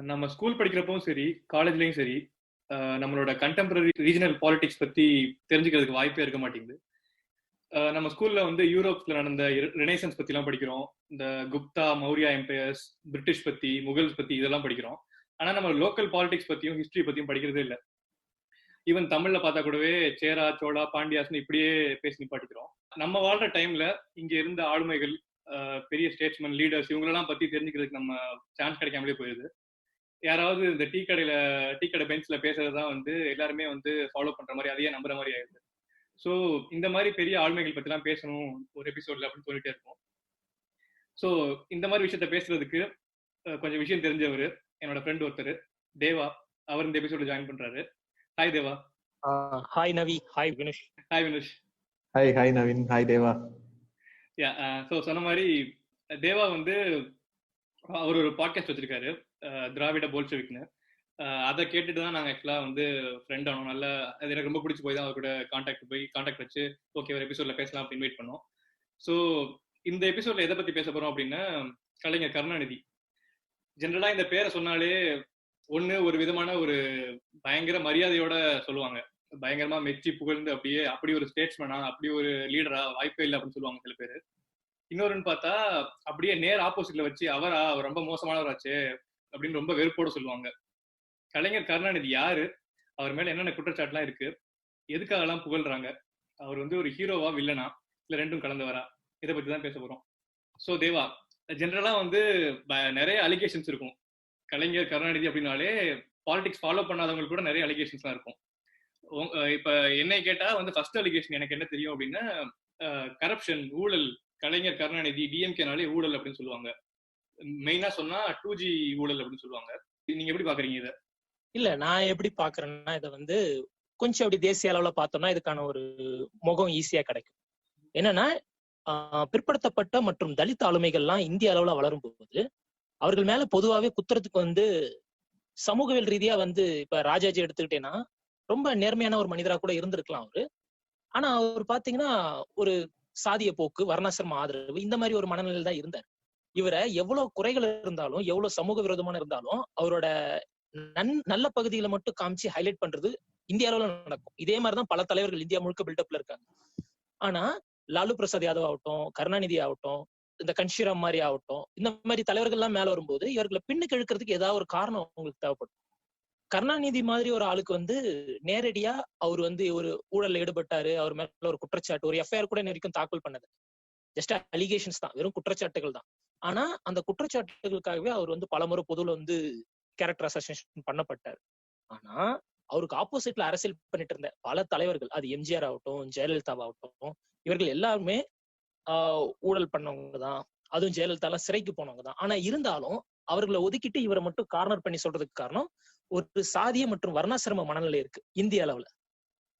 நம்ம ஸ்கூல் படிக்கிறப்பவும் சரி, காலேஜ்லயும் சரி, நம்மளோட கண்டெம்பரரி ரீஜனல் பாலிடிக்ஸ் பத்தி தெரிஞ்சுக்கிறதுக்கு வாய்ப்பே இருக்க மாட்டேங்குது. நம்ம ஸ்கூல்ல வந்து யூரோப்ல நடந்த ரினைசன்ஸ் பத்தி எல்லாம் படிக்கிறோம். இந்த குப்தா, மௌரியா எம்பையர்ஸ், பிரிட்டிஷ் பத்தி, முகல்ஸ் பத்தி இதெல்லாம் படிக்கிறோம். ஆனா நம்ம லோக்கல் பாலிடிக்ஸ் பத்தியும் ஹிஸ்டரி பத்தியும் படிக்கிறதே இல்லை. ஈவன் தமிழ்ல பார்த்தா கூடவே சேரா, சோழா, பாண்டியாஸ்னு இப்படியே பேசி நிப்பாட்டிக்கிறோம். நம்ம வாழ்ற டைம்ல இங்க இருந்த ஆளுமைகள், பெரிய ஸ்டேட்ஸ்மேன், லீடர்ஸ் இவங்களெல்லாம் பத்தி தெரிஞ்சுக்கிறதுக்கு நம்ம சான்ஸ் கிடைக்காமலே போயிருது. யாராவது இந்த டீ கடை பெஞ்ச்ல பேசுறதுதான் வந்து எல்லாருமே வந்து ஃபாலோ பண்ற மாதிரி, அதையே நம்புற மாதிரி ஆயிடுது. ஸோ இந்த மாதிரி பெரிய ஆளுமைகள் பத்தி எல்லாம் பேசணும் ஒரு எபிசோட்ல அப்படின்னு சொல்லிட்டே இருக்கோம். ஸோ இந்த மாதிரி விஷயத்த பேசுறதுக்கு கொஞ்சம் விஷயம் தெரிஞ்சவர் என்னோட ஃப்ரெண்ட் ஒருத்தர் தேவா, அவர் இந்த எபிசோட ஜாயின் பண்றாரு. Hi Deva. Hi Navi. Hi Vinush. Hi Vinush. Hi Naveen. Hi Deva. So சொன்ன மாதிரி தேவா வந்து அவர் ஒரு பாட்காஸ்ட் வச்சிருக்காரு, திராவிட போல்ஷெவிக்னு. அதை கேட்டுட்டு தான் நாங்கள் ஆக்சுவலாக வந்து ஃப்ரெண்ட் ஆனோம். நல்லா அது எனக்கு ரொம்ப பிடிச்சி போய் தான் அவர் கூட கான்டாக்ட் வச்சு ஓகே ஒரு எபிசோட்ல பேசலாம் அப்படின்னு இன்வைட் பண்ணோம். ஸோ இந்த எபிசோட்ல எதை பற்றி பேச போகிறோம் அப்படின்னா, கலைஞர் கருணாநிதி. ஜென்ரலாக இந்த பேரை சொன்னாலே ஒன்று ஒரு விதமான ஒரு பயங்கர மரியாதையோட சொல்லுவாங்க, பயங்கரமா மெச்சி புகழ்ந்து அப்படி ஒரு ஸ்டேட்ஸ்மேனா, அப்படி ஒரு லீடரா, வாய்ப்பே இல்லை அப்படின்னு சொல்லுவாங்க சில பேர். இன்னொருன்னு பார்த்தா அப்படியே நேர் ஆப்போசிட்ல வச்சு அவர் ரொம்ப மோசமானவராச்சு அப்படின்னு ரொம்ப வெறுப்போட சொல்லுவாங்க. கலைஞர் கருணாநிதி யாரு, அவர் மேல என்னென்ன குற்றச்சாட்டுலாம் இருக்கு, எதுக்காகலாம் புகழ்றாங்க, அவர் வந்து ஒரு ஹீரோவா வில்லனா இல்ல ரெண்டும் கலந்தவரா, இதை பத்தி தான் பேச போறோம். ஸோ தேவா, ஜென்ரலா வந்து நிறைய அலிகேஷன்ஸ் இருக்கும். கலைஞர் கருணாநிதி அப்படின்னாலே பாலிடிக்ஸ் ஃபாலோ பண்ணாதவங்களுக்கு கூட நிறைய அலிகேஷன்ஸ்லாம் இருக்கும். இப்ப என்னை கேட்டா வந்து ஃபர்ஸ்ட் அலிகேஷன் எனக்கு என்ன தெரியும் அப்படின்னா, கரப்ஷன், ஊழல். கலைஞர் கருணாநிதி டிஎம்கேனாலே ஊழல் அப்படின்னு சொல்லுவாங்க. மெயினா சொன்னா 2G ஊழல் அப்படின்னு சொல்லுவாங்க. நீங்க எப்படி பாக்குறீங்க இதை? இல்ல, நான் எப்படி பாக்குறேன்னா, இதை வந்து கொஞ்சம் அப்படி தேசிய அளவுல பார்த்தோம்னா இதுக்கான ஒரு முகம் ஈஸியா கிடைக்கும். என்னன்னா, பிற்படுத்தப்பட்ட மற்றும் தலித் ஆளுமைகள்லாம் இந்திய அளவுல வளரும் போது அவர்கள் மேல பொதுவாகவே குத்துறதுக்கு வந்து சமூகவியல் ரீதியா வந்து இப்ப ராஜாஜி எடுத்துக்கிட்டேன்னா ரொம்ப நேர்மையான ஒரு மனிதரா கூட இருந்திருக்கலாம் அவரு. ஆனா அவர் பாத்தீங்கன்னா ஒரு சாதிய போக்கு, வர்ணாசிரம ஆதரவு, இந்த மாதிரி ஒரு மனநிலையில் தான் இருந்தார். இவரை எவ்வளவு குறைகள் இருந்தாலும், எவ்வளவு சமூக விரோதமான இருந்தாலும் அவரோட நல்ல பகுதிகளை மட்டும் காமிச்சு ஹைலைட் பண்றது இந்திய அளவுல நடக்கும். இதே மாதிரிதான் பல தலைவர்கள் இந்தியா முழுக்க பில்டப்ல இருக்காங்க. ஆனா லாலு பிரசாத் யாதவ் ஆகட்டும், கருணாநிதி ஆகட்டும், இந்த கன்ஷிராம் மாதிரி ஆகட்டும், இந்த மாதிரி தலைவர்கள் எல்லாம் மேல வரும்போது இவர்களை பின்னுக்கு இழுக்கிறதுக்கு ஏதாவது ஒரு காரணம் உங்களுக்கு தேவைப்படும். கருணாநிதி மாதிரி ஒரு ஆளுக்கு வந்து நேரடியா அவர் வந்து ஒரு ஊழல்ல ஈடுபட்டாரு, அவர் மேல ஒரு குற்றச்சாட்டு, ஒரு எஃப்ஐஆர் கூட வரைக்கும் தாக்கல் பண்ணது ஜஸ்ட் அலிகேஷன்ஸ் தான், வெறும் குற்றச்சாட்டுகள் தான். ஆனா அந்த குற்றச்சாட்டுகளுக்காகவே அவர் வந்து பலமுறை பொதுவில் வந்து கேரக்டர் அசாசினேஷன் பண்ணப்பட்டார். ஆனா அவருக்கு ஆப்போசிட்ல அரசியல் பண்ணிட்டு இருந்த பல தலைவர்கள், அது எம்ஜிஆர் ஆகட்டும், ஜெயலலிதா ஆகட்டும், இவர்கள் எல்லாருமே ஊழல் பண்ணவங்க தான். அதுவும் ஜெயலலிதா எல்லாம் சிறைக்கு போனவங்க தான். ஆனா இருந்தாலும் அவர்களை ஒதுக்கிட்டு இவரை மட்டும் கார்னர் பண்ணி சொல்றதுக்கு காரணம் ஒரு சாதிய மற்றும் வர்ணாசிரம மனநிலை இருக்கு இந்திய அளவுல.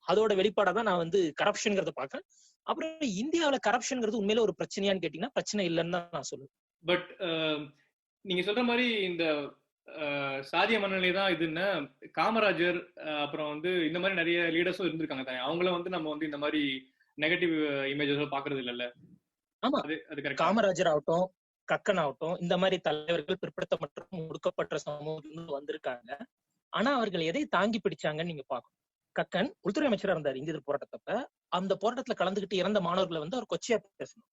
அதோட வெளிப்பாடாதான் நான் வந்து கரப்ஷன்ங்கிறத பாக்குறேன். அப்புறம் இந்தியாவில கரப்ஷன்ங்கிறது உண்மையில ஒரு பிரச்சனையான்னு கேட்டீங்கன்னா பிரச்சனை இல்லைன்னு தான் நான் சொல்லுவேன். பட் நீங்க சொல்ற மாதிரி இந்த சாதிய மனநிலை தான் இதுன்னு காமராஜர், அப்புறம் வந்து இந்த மாதிரி நிறைய லீடர்ஸும் இருந்திருக்காங்க தானே. அவங்கள வந்து நம்ம வந்து இந்த மாதிரி நெகட்டிவ் இமேஜஸ் பாக்குறது இல்லைல்ல. ஆமா, காமராஜர் ஆகட்டும், கக்கன் ஆகட்டும், இந்த மாதிரி தலைவர்கள் பிற்படுத்த மற்றும் ஒடுக்கப்பட்ட சமூகம் வந்திருக்காங்க. ஆனா அவர்கள் எதை தாங்கி பிடிச்சாங்கன்னு நீங்க பாக்கணும். கக்கன் உள்துறை அமைச்சரா இருந்தார் இந்திய போராட்டத்தப்ப. அந்த போராட்டத்துல கலந்துகிட்டு இறந்த மாணவர்களை வந்து அவர் கொச்சையா பேசணும்.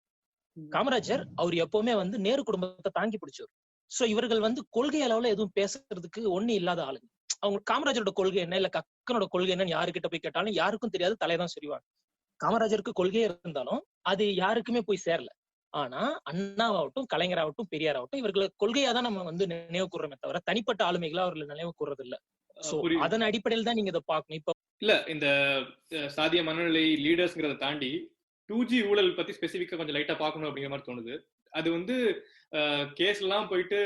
காமராஜர் அவர் எப்பவுமே வந்து நேரு குடும்பத்தை தாங்கி பிடிச்சவர். சோ இவர்கள் வந்து கொள்கை அளவுல எதுவும் பேசுறதுக்கு ஒண்ணு இல்லாத ஆளுங்க. அவங்க காமராஜரோட கொள்கை என்ன, இல்ல கக்கனோட கொள்கை என்னன்னு யாருக்கிட்ட போய் கேட்டாலும் யாருக்கும் தெரியாது, தலைதான் சொல்லுவாங்க. காமராஜருக்கு கொள்கையே இருந்தாலும் அது யாருக்குமே போய் சேரல. ஆனா அண்ணாவாகட்டும், கலைஞராகட்டும், பெரியாராகட்டும், இவர்களை கொள்கையா தான் நம்ம வந்து நினைவு கூறுறோமே தவிர தனிப்பட்ட ஆளுமைகளா அவர்களை நினைவு கூறுறது இல்ல. அதன் அடிப்படையில் தான் நீங்க இதை பார்க்கணும். இப்ப இல்ல இந்த சாதிய மனநிலை லீடர்ஸ்ங்கிறத தாண்டி 2G ஊழல் பத்தி ஸ்பெசிபிக்கா கொஞ்சம் லைட்டா பார்க்கணும் அப்படிங்கிற மாதிரி தோணுது. அது வந்து கேஸ் எல்லாம் போயிட்டு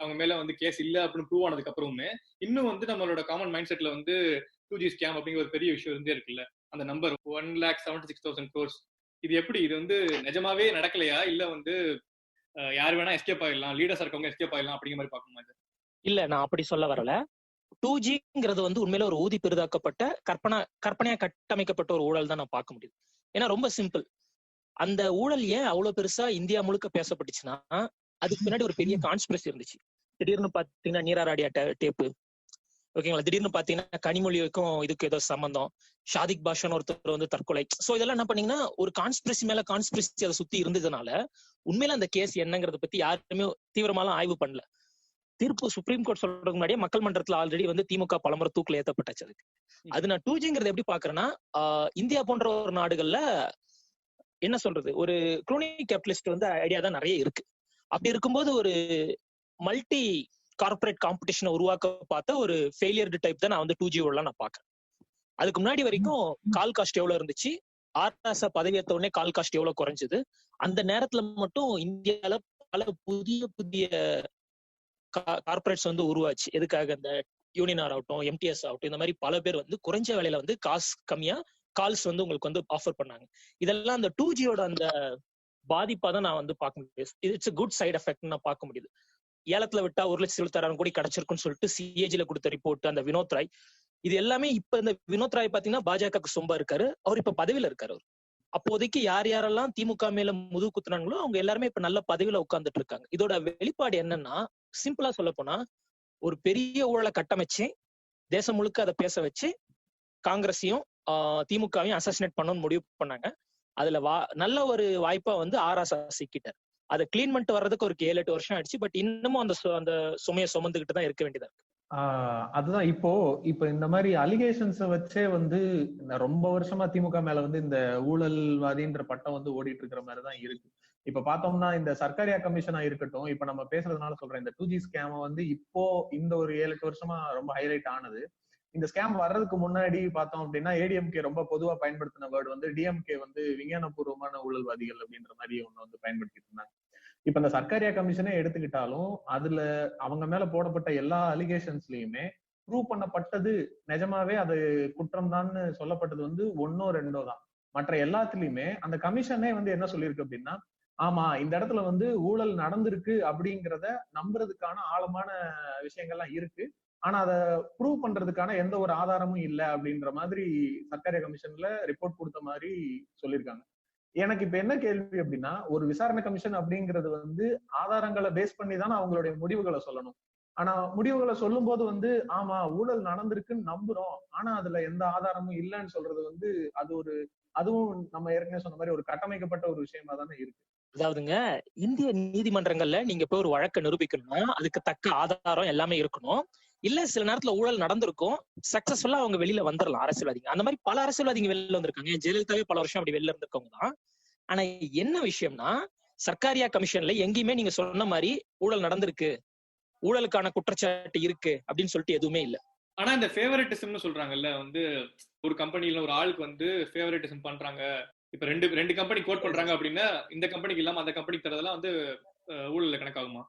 அவங்க மேல வந்து கேஸ் இல்ல அப்படின்னு ப்ரூவ் ஆனதுக்கு அப்புறமே இன்னும் வந்து நம்மளோட காமன் மைண்ட் செட்ல வந்து 2G ஸ்கேம் அப்படிங்கிற ஒரு பெரிய விஷயம் இருந்தே இருக்குல்ல. அந்த நம்பர் 1,76,000 crores, இது எப்படி, இது வந்து நிஜமாவே நடக்கலையா, இல்ல வந்து யார் வேணா எஸ்கேப் ஆயிடலாம், லீடர்ஸ் இருக்கவங்க எஸ்கேப் ஆயிடலாம் அப்படிங்கிற மாதிரி பார்க்கணுமா? இல்ல, நான் அப்படி சொல்ல வரல. 2Gங்கிறது வந்து உண்மையில ஒரு ஊதி பெரிதாக்கப்பட்ட கற்பனையா கட்டமைக்கப்பட்ட ஒரு ஊழல் தான் நான் பார்க்க முடியும். ஏன்னா ரொம்ப சிம்பிள். அந்த ஊழல் ஏன் அவ்வளவு பெருசா இந்தியா முழுக்க பேசப்பட்டுச்சுன்னா அதுக்கு பின்னாடி ஒரு பெரிய கான்ஸ்பிரசி இருந்துச்சு. திடீர்னு பாத்தீங்கன்னா நீராராடியா டேப்பு, ஓகேங்களா, திடீர்னு பாத்தீங்கன்னா கனிமொழிக்கும் இதுக்கு ஏதோ சம்பந்தம், ஷாதிக் பாஷன் ஒருத்தர் வந்து தற்கொலை. சோ இதெல்லாம் என்ன பண்ணீங்கன்னா ஒரு கான்ஸ்பிரசி மேல கான்ஸ்பிரசி அதை சுத்தி இருந்ததுனால உண்மையில அந்த கேஸ் என்னங்கறத பத்தி யாருமே தீவிரமாலாம் ஆய்வு பண்ணல. தீர்ப்பு சுப்ரீம் கோர்ட் சொல்றதுக்கு முன்னாடியே மக்கள் மன்றத்துல ஆல்ரெடி வந்து திமுக பலமுறை தூக்கில ஏத்தப்பட்டாச்சு. அதுக்கு அது நான் 2Gங்கிறது எப்படி பாக்குறேன்னா, இந்தியா போன்ற ஒரு நாடுகள்ல என்ன சொல்றது, ஒரு குரோனி கேபிட்டலிஸ்ட் வந்து ஐடியா தான் நிறைய இருக்கு. அப்படி இருக்கும்போது ஒரு மல்டி கார்பரேட் காம்படிஷனை உருவாக்க பார்த்த ஒரு ஃபெயிலியர்டு டைப் தான் நான் வந்து 2G நான் பாக்குறேன். அதுக்கு முன்னாடி வரைக்கும் கால் காஸ்ட் எவ்வளவு இருந்துச்சு, ஆர்எஸ் பதவியேற்ற உடனே கால் காஸ்ட் எவ்வளவு குறைஞ்சது, அந்த நேரத்துல மட்டும் இந்தியால பல புதிய புதிய கார்பரேட்ஸ் வந்து உருவாச்சு. எதுக்காக, இந்த யூனியனார் ஆகட்டும், எம்டிஎஸ் ஆகட்டும், இந்த மாதிரி பல பேர் வந்து குறைஞ்ச விலையில வந்து காசு கம்மியா கால்ஸ் வந்து உங்களுக்கு வந்து ஆஃபர் பண்ணாங்க. இதெல்லாம் அந்த 2Gயோட அந்த பாதிப்பா தான் நான் வந்து பார்க்க முடியுது. இட்ஸ் குட் சைட் எஃபெக்ட் நான் பார்க்க முடியுது. ஏலத்துல விட்டா 1,76,000 கோடி கிடைச்சிருக்குன்னு சொல்லிட்டு சிஏஜில கொடுத்த ரிப்போர்ட், அந்த வினோத் ராய், இது எல்லாமே இப்ப இந்த வினோத் ராய் பாத்தீங்கன்னா பாஜகவுக்கு சொம்பா இருக்காரு. அவர் இப்ப பதவியில இருக்காரு. அவர் அப்போதைக்கு யார் யாரெல்லாம் திமுக மேல முதுகு குத்துனாங்களோ அவங்க எல்லாருமே இப்ப நல்ல பதவியில உட்கார்ந்துட்டு இருக்காங்க. இதோட வெளிப்பாடு என்னன்னா, சிம்பிளா சொல்ல போனா, ஒரு பெரிய ஊழலை கட்டமைச்சு தேசம் முழுக்க அதை பேச வச்சு காங்கிரஸையும் திமுகவையும் அசாசினேட் பண்ணணும்னு முடிவு பண்ணாங்க. அதுல நல்ல ஒரு வாய்ப்பா வந்து ஆராசா சிக்கிட்டார். அதை கிளீன் பண்ணிட்டு வர்றதுக்கு ஒரு 7-8 வருஷம் ஆயிடுச்சு. பட் இன்னமும் அந்த சுமையை சுமந்துகிட்டு தான் இருக்க வேண்டியதா இருக்கு. அதுதான் இப்போ இந்த மாதிரி அலிகேஷன்ஸ் வச்சே வந்து ரொம்ப வருஷமா திமுக மேல வந்து இந்த ஊழல்வாதின்ற பட்டம் வந்து ஓடிட்டு இருக்கிற மாதிரிதான் இருக்கு. இப்ப பார்த்தோம்னா இந்த சர்க்காரியா கமிஷனா இருக்கட்டும், இப்ப நம்ம பேசுறதுனால சொல்றேன், இந்த 2G ஸ்கேம் வந்து இப்போ இந்த ஒரு 7-8 வருஷமா ரொம்ப ஹைலைட் ஆனது. இந்த ஸ்கேம் வர்றதுக்கு முன்னாடி பார்த்தோம் அப்படின்னா ஏடிஎம்கே ரொம்ப பொதுவா பயன்படுத்தின வேர்டு வந்து டிஎம்கே வந்து விஞ்ஞானபூர்வமான ஊழல்வாதிகள் அப்படின்ற மாதிரி ஒண்ணு வந்து பயன்படுத்திட்டு இருந்தாங்க. இப்ப இந்த சர்க்காரியா கமிஷனே எடுத்துக்கிட்டாலும் அதுல அவங்க மேல போடப்பட்ட எல்லா அலிகேஷன்ஸ்லயுமே ப்ரூவ் பண்ணப்பட்டது நிஜமாவே அது குற்றம் தான் சொல்லப்பட்டது வந்து 1-2 தான். மற்ற எல்லாத்துலயுமே அந்த கமிஷனே வந்து என்ன சொல்லியிருக்கு அப்படின்னா, ஆமா இந்த இடத்துல வந்து ஊழல் நடந்திருக்கு அப்படிங்கிறத நம்புறதுக்கான ஆழமான விஷயங்கள்லாம் இருக்கு, ஆனா அதை ப்ரூவ் பண்றதுக்கான எந்த ஒரு ஆதாரமும் இல்லை அப்படின்ற மாதிரி சர்க்காரியா கமிஷன்ல ரிப்போர்ட் கொடுத்த மாதிரி சொல்லியிருக்காங்க. எனக்கு இப்ப என்ன கேள்வி அப்படின்னா, ஒரு விசாரணை கமிஷன் அப்படிங்கிறது வந்து ஆதாரங்களை பேஸ் பண்ணி தானே அவங்களுடைய முடிவுகளை சொல்லணும். ஆனா முடிவுகளை சொல்லும் போது வந்து ஆமா ஊழல் நடந்திருக்குன்னு நம்புறோம், ஆனா அதுல எந்த ஆதாரமும் இல்லைன்னு சொல்றது வந்து அதுவும் நம்ம ஏற்கனவே சொன்ன மாதிரி ஒரு கட்டமைக்கப்பட்ட ஒரு விஷயமா தானே இருக்கு. அதாவதுங்க, இந்திய நீதிமன்றங்கள்ல நீங்க போய் ஒரு வழக்கை நிரூபிக்கணும்னா அதுக்கு தக்க ஆதாரம் எல்லாமே இருக்கணும். இல்ல சில நேரத்துல ஊழல் நடந்திருக்கும், சக்சஸ்ஃபுல்லா அவங்க வெளியில வந்துடலாம் அரசியல்வாதிங்க. அந்த மாதிரி பல அரசியல்வாதிங்க வெளியில வந்திருக்காங்க. ஜெயலலிதாவே பல வருஷம் அப்படி வெளியில இருந்திருக்கவங்க தான். ஆனா என்ன விஷயம்னா, சர்க்காரியா கமிஷன்ல எங்கேயுமே நீங்க சொன்ன மாதிரி ஊழல் நடந்திருக்கு, ஊழலுக்கான குற்றச்சாட்டு இருக்கு அப்படின்னு சொல்லிட்டு எதுவுமே இல்ல. ஆனா இந்த ஃபேவரட்டிசம்னு சொல்றாங்கல்ல, வந்து ஒரு கம்பெனில ஒரு ஆளுக்கு வந்து ஃபேவரட்டிசம் பண்றாங்க, இப்ப ரெண்டு கம்பெனி கோட் பண்றாங்க அப்படின்னா இந்த கம்பெனிக்கு இல்லாம அந்த கம்பெனிக்கு தரதெல்லாம் வந்து ஊழல்ல கணக்காகுமா?